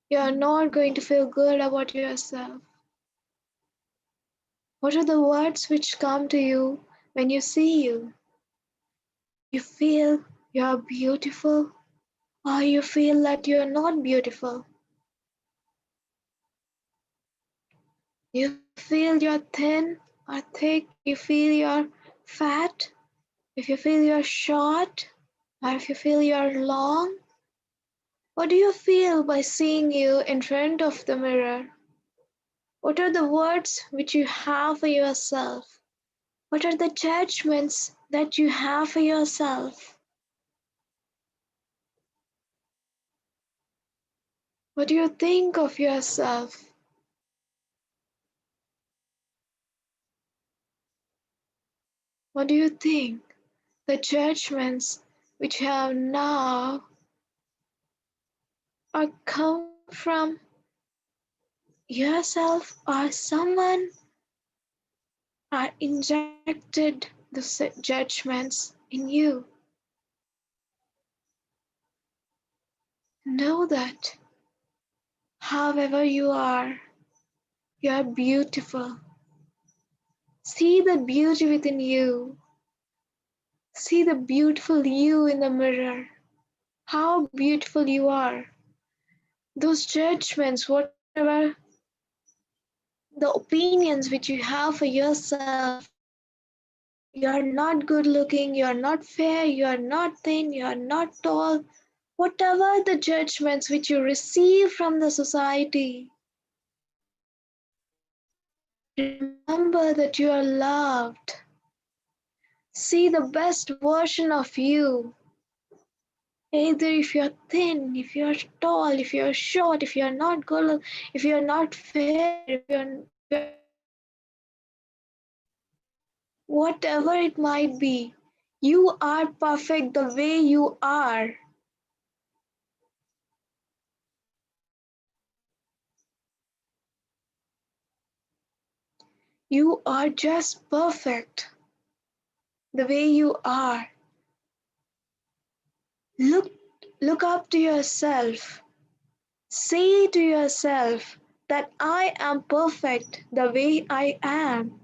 D: you are not going to feel good about yourself. What are the words which come to you when you see you? You feel you are beautiful, or you feel that you are not beautiful. You feel you're thin or thick, you feel you're fat, if you feel you're short, or if you feel you're long. What do you feel by seeing you in front of the mirror? What are the words which you have for yourself? What are the judgments that you have for yourself? What do you think of yourself? What do you think? The judgments which you have now are come from yourself or someone are injected the judgments in you. Know that however you are beautiful. See the beauty within you. See the beautiful you in the mirror. How beautiful you are. Those judgments, whatever the opinions which you have for yourself, you are not good looking, you are not fair, you are not thin, you are not tall. Whatever the judgments which you receive from the society, remember that you are loved. See the best version of you. Either if you're thin, if you're tall, if you're short, if you're not good, if you're not fair, if you're whatever it might be, you are perfect the way you are. You are just perfect the way you are. Look, look up to yourself. Say to yourself that I am perfect the way I am.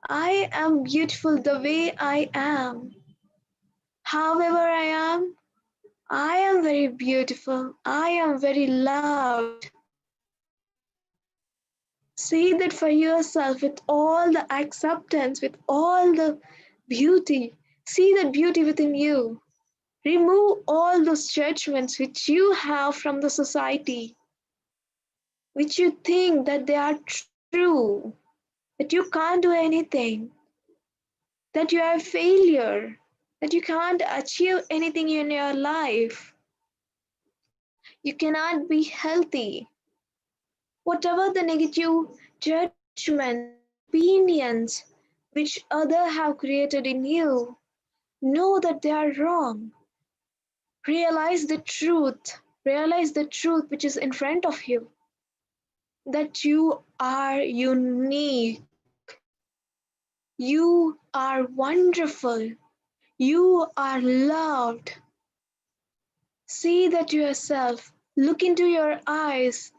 D: I am beautiful the way I am. However I am very beautiful. I am very loved. Say that for yourself with all the acceptance, with all the beauty. See that beauty within you. Remove all those judgments which you have from the society, which you think that they are true, that you can't do anything, that you are a failure, that you can't achieve anything in your life, you cannot be healthy. Whatever the negative judgments and opinions which others have created in you, know that they are wrong. Realize the truth which is in front of you, that you are unique, you are wonderful, you are loved. See that yourself, look into your eyes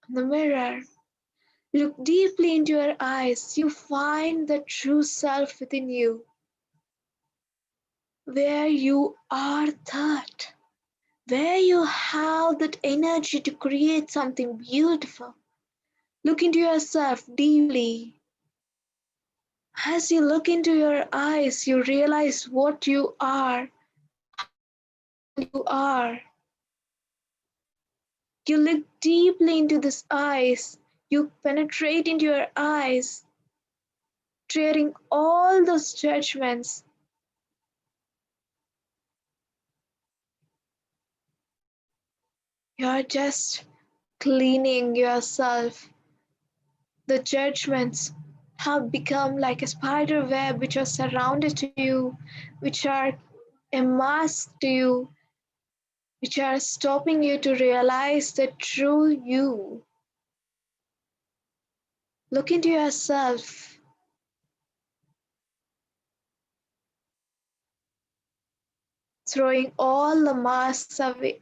D: in the mirror, look deeply into your eyes, you find the true self within you, where you are that, where you have that energy to create something beautiful. Look into yourself deeply. As you look into your eyes, you realize what you are, how wonderful you are. You look deeply into these eyes, you penetrate into your eyes, clearing all those judgments. You're just cleaning yourself. The judgments have become like a spider web which are surrounded to you, which are a mask to you, which are stopping you to realize the true you. Look into yourself. Throwing all the masks away,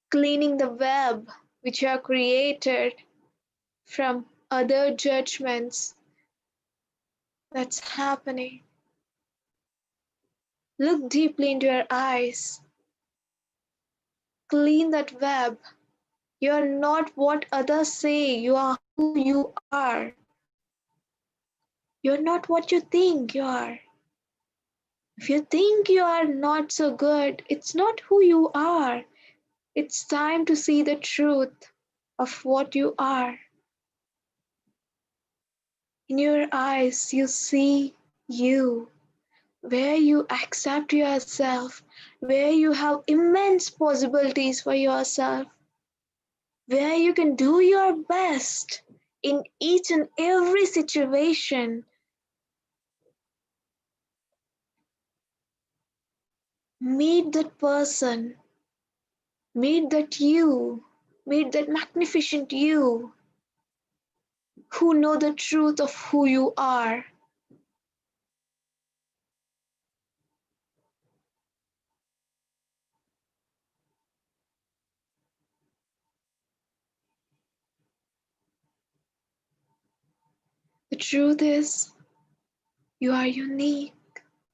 D: cleaning the web which you have created from other judgments that's happening. Look deeply into your eyes. Clean that web. You are not what others say. You are who you are. You're not what you think you are. If you think you are not so good, it's not who you are. It's time to see the truth of what you are. In your eyes, you see you, where you accept yourself, where you have immense possibilities for yourself, where you can do your best in each and every situation. Meet that person, meet that you, meet that magnificent you who know the truth of who you are. The truth is, you are unique,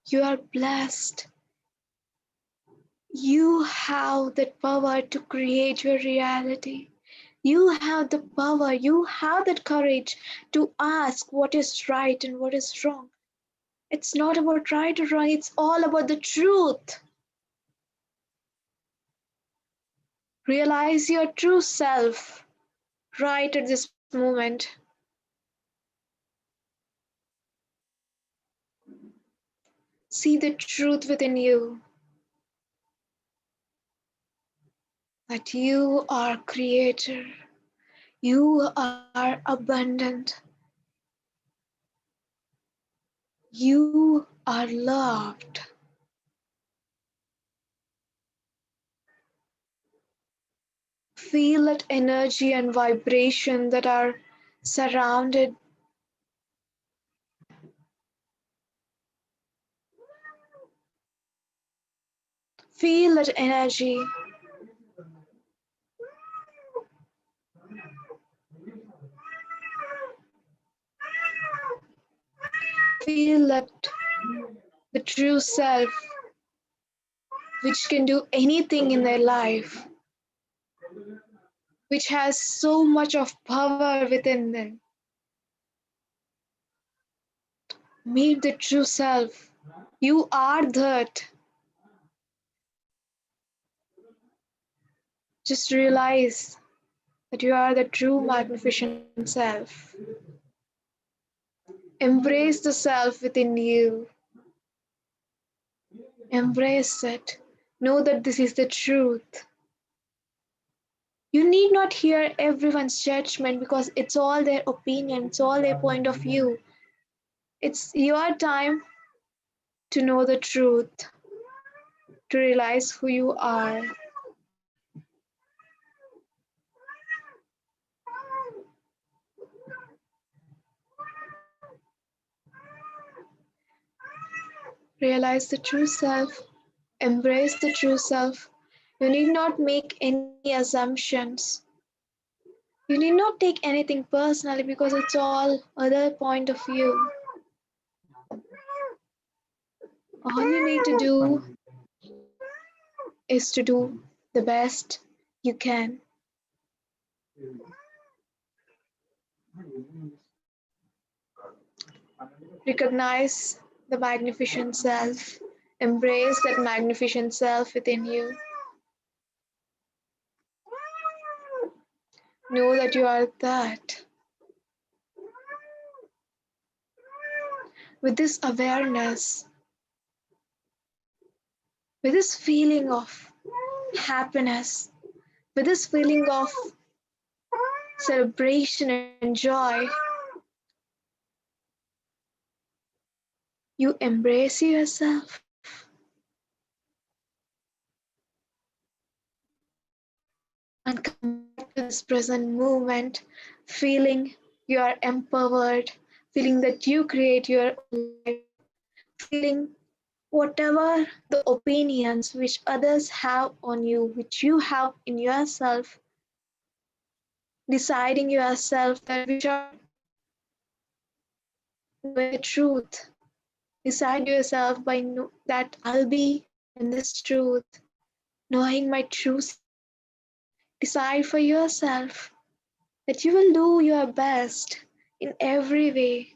D: you are blessed. You have the power to create your reality. You have the power, you have that courage to ask what is right and what is wrong. It's not about right or wrong, it's all about the truth. Realize your true self right at this moment. See the truth within you, that you are creator, you are abundant, you are loved. Feel that energy and vibration that are surrounded. Feel that energy. Feel that the true self, which can do anything in their life, which has so much of power within them. Meet the true self. You are that. Just realize that you are the true magnificent self. Embrace the self within you. Embrace it. Know that this is the truth. You need not hear everyone's judgment because it's all their opinion, it's all their point of view. It's your time to know the truth, to realize who you are. Realize the true self, embrace the true self. You need not make any assumptions. You need not take anything personally because it's all other point of view. All you need to do is to do the best you can. Recognize the magnificent self. Embrace that magnificent self within you. Know that you are that. With this awareness, with this feeling of happiness, with this feeling of celebration and joy, you embrace yourself. And come back to this present moment, feeling you are empowered, feeling that you create your own life, feeling whatever the opinions which others have on you, which you have in yourself, deciding yourself that which are knowing the truth. Decide yourself by that I'll be in this truth, knowing my true self. Decide for yourself that you will do your best in every way,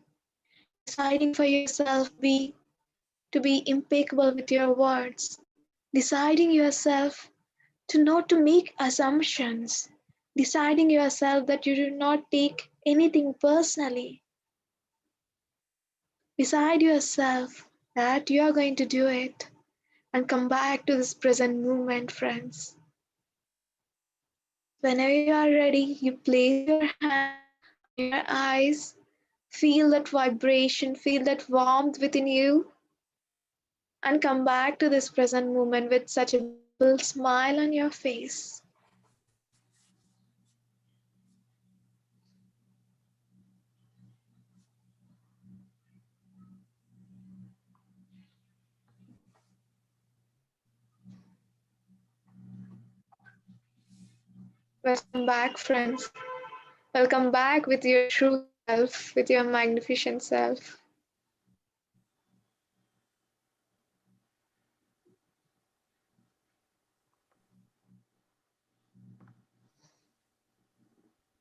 D: deciding for yourself to be impeccable with your words, deciding yourself to not to make assumptions, deciding yourself that you do not take anything personally. Decide yourself that you are going to do it and come back to this present moment, friends. Whenever you are ready, you place your hand on your eyes, feel that vibration, feel that warmth within you, and come back to this present moment with such a beautiful smile on your face. Welcome back, friends. Welcome back with your true self, with your magnificent self.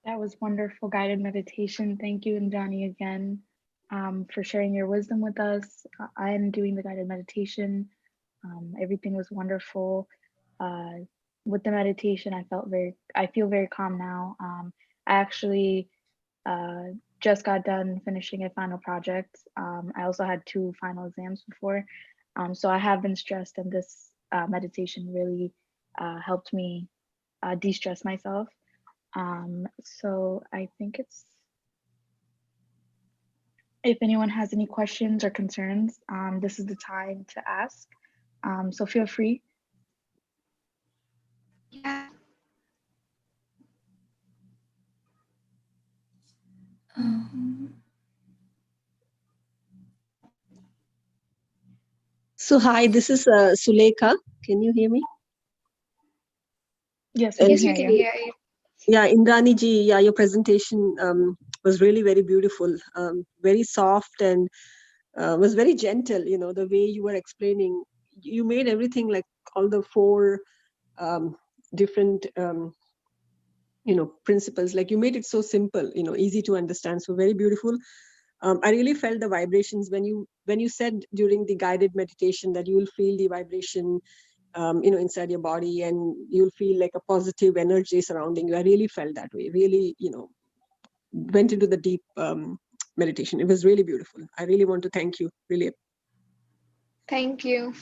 B: That was wonderful guided meditation. Thank you, Indrani, again for sharing your wisdom with us. I am doing the guided meditation. Everything was wonderful. With the meditation, I feel very calm now. I actually just got done finishing a final project. I also had 2 final exams before. So I have been stressed, and this meditation really helped me de-stress myself. So I think if anyone has any questions or concerns, this is the time to ask. So feel free.
D: Yeah.
E: So hi, this is Sulekha. Can you hear me?
B: Yes, we
D: Yes,
B: can
D: we
B: hear
D: can
B: you.
D: hear you.
E: Yeah, Indrani ji, yeah, your presentation was really very beautiful, very soft, and was very gentle. You know, the way you were explaining, you made everything like all the 4 different, principles. Like you made it so simple, easy to understand. So very beautiful. I really felt the vibrations when you said during the guided meditation that you will feel the vibration, inside your body, and you'll feel like a positive energy surrounding you. I really felt that way. Really, went into the deep meditation. It was really beautiful. I really want to thank you. Really.
D: Thank you.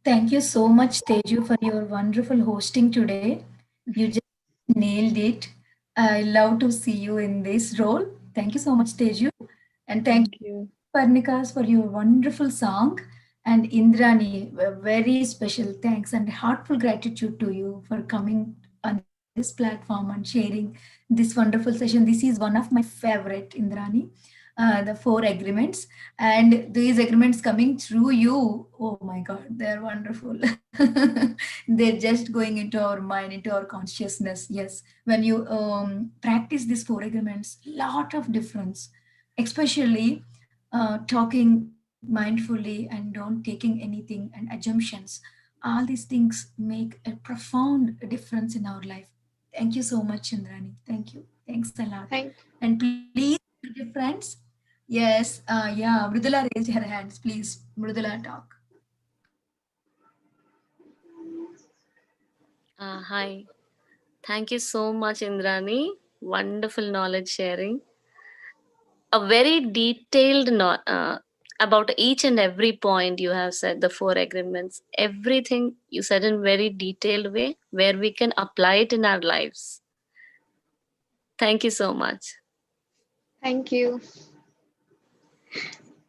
A: Thank you so much, Teju, for your wonderful hosting today. You just nailed it. I love to see you in this role. Thank you so much, Teju. And thank
B: Thank you.
A: Parnikas, for your wonderful song. And Indrani, a very special thanks and heartful gratitude to you for coming on this platform and sharing this wonderful session. This is one of my favorite, Indrani, the four agreements. And these agreements coming through you, oh my God, they're wonderful. They're just going into our mind, into our consciousness. Yes, when you practice these four agreements, lot of difference, especially talking mindfully and don't taking anything and assumptions. All these things make a profound difference in our life. Thank you so much, Chandrani. Thank you. Thanks a lot.
D: Thank
A: And please, dear friends, yes, yeah, Mridula raised her hands. Please, Mridula, talk.
F: Hi. Thank you so much, Indrani. Wonderful knowledge sharing. A very detailed about each and every point you have said, the four agreements, everything you said in very detailed way where we can apply it in our lives. Thank you so much.
D: thank you.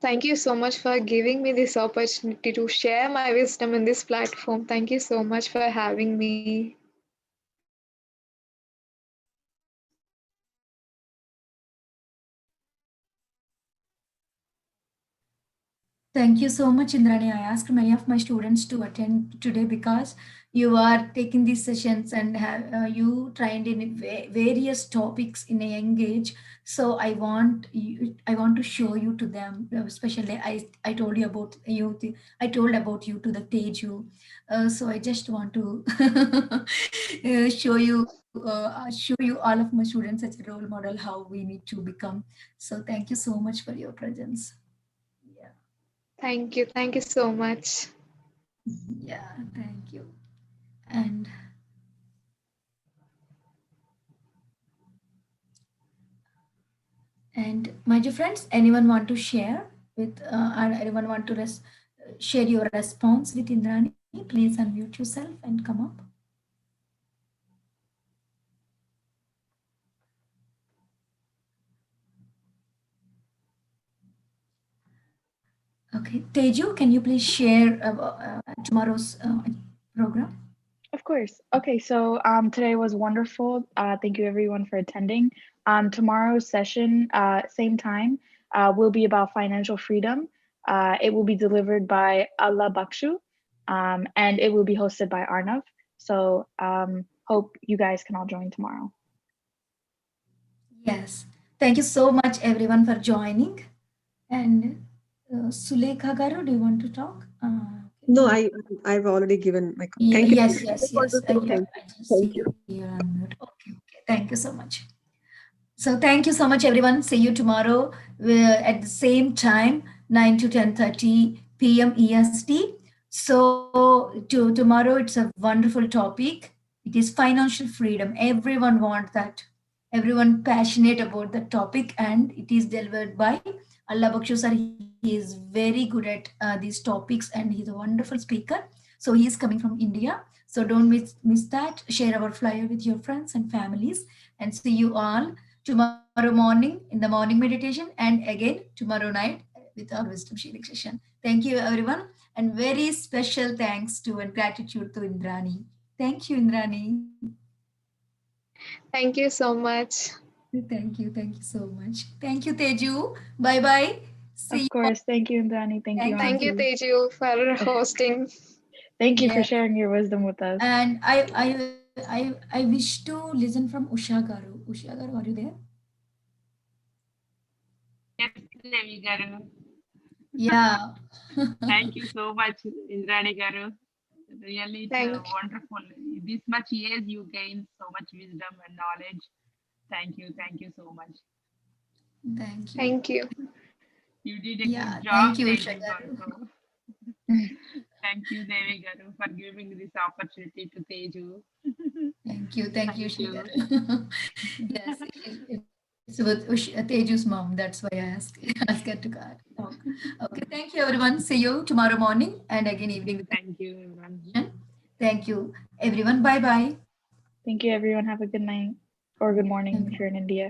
D: Thank you so much for giving me this opportunity to share my wisdom in this platform. Thank you so much for having me.
A: Thank you so much, Indrani. I asked many of my students to attend today because you are taking these sessions and have you trained in various topics in a young age. So I want to show you to them. Especially, I told you about you. I told about you to the Teju. So I just want to show you all of my students as a role model how we need to become. So thank you so much for your presence. Yeah.
D: Thank you. Thank you so much.
A: Yeah, thank you. And my dear friends, anyone want to share with or anyone want to share your response with Indrani? Please unmute yourself and come up. Okay, Teju, can you please share tomorrow's program?
B: Of course. Okay, so today was wonderful. Thank you everyone for attending. Tomorrow's session, same time, will be about financial freedom. It will be delivered by Allah Bakshu, and it will be hosted by Arnav. So hope you guys can all join tomorrow.
A: Yes. Thank you so much everyone for joining. And Sulekha Garu, do you want to talk?
E: No, I've already given my. Thank you.
A: Yes,
E: I
A: yes,
E: just want to
A: yes.
E: say
A: Yeah,
E: thank
A: I
E: you.
A: just
E: Thank
A: see
E: you.
A: you're on mute. Okay, okay. Thank you so much. So thank you so much, everyone. See you tomorrow at the same time, 9 to 10:30 p.m. EST. So tomorrow, it's a wonderful topic. It is financial freedom. Everyone wants that. Everyone passionate about the topic, and it is delivered by Allah Bakshu sir. He is very good at these topics, and he's a wonderful speaker. So he is coming from India. So don't miss that. Share our flyer with your friends and families, and see you all tomorrow morning in the morning meditation and again tomorrow night with our wisdom sharing session. Thank you, everyone, and very special thanks to and gratitude to Indrani. Thank you, Indrani.
D: Thank you so much.
A: Thank you so much. Thank you, Teju. Bye bye. See
B: Of
A: you.
B: course. Thank you, Indrani. Thank you,
A: Thank
D: Thank you,
B: Auntie.
D: Teju, for hosting.
B: Thank you for
A: Yes.
B: sharing your wisdom with us.
A: And I wish to listen from Usha Garu. Usha Garu, are you there?
G: Yes, Devi Garu.
A: Yeah.
G: Thank you so much, Indrani Garu. Really, it's
D: Thank
G: wonderful. This much years you gain so much wisdom and knowledge. Thank you so much.
A: Thank you.
D: Thank you.
G: You did a
A: Yeah,
G: good
A: thank
G: job,
A: you,
G: Tejas
A: Shagaru.
G: also. Thank you, Devi Garu, for giving this opportunity to Teju.
A: Thank you,
G: Thank you.
A: Shagaru. Yes, it's with Teju's mom. That's why I asked her to card. Okay, thank you, everyone. See you tomorrow morning and again evening.
G: Thank you, everyone.
A: Thank you, everyone. Bye bye.
B: Thank you, everyone. Have a good night or good morning if
A: Okay.
B: you're in India.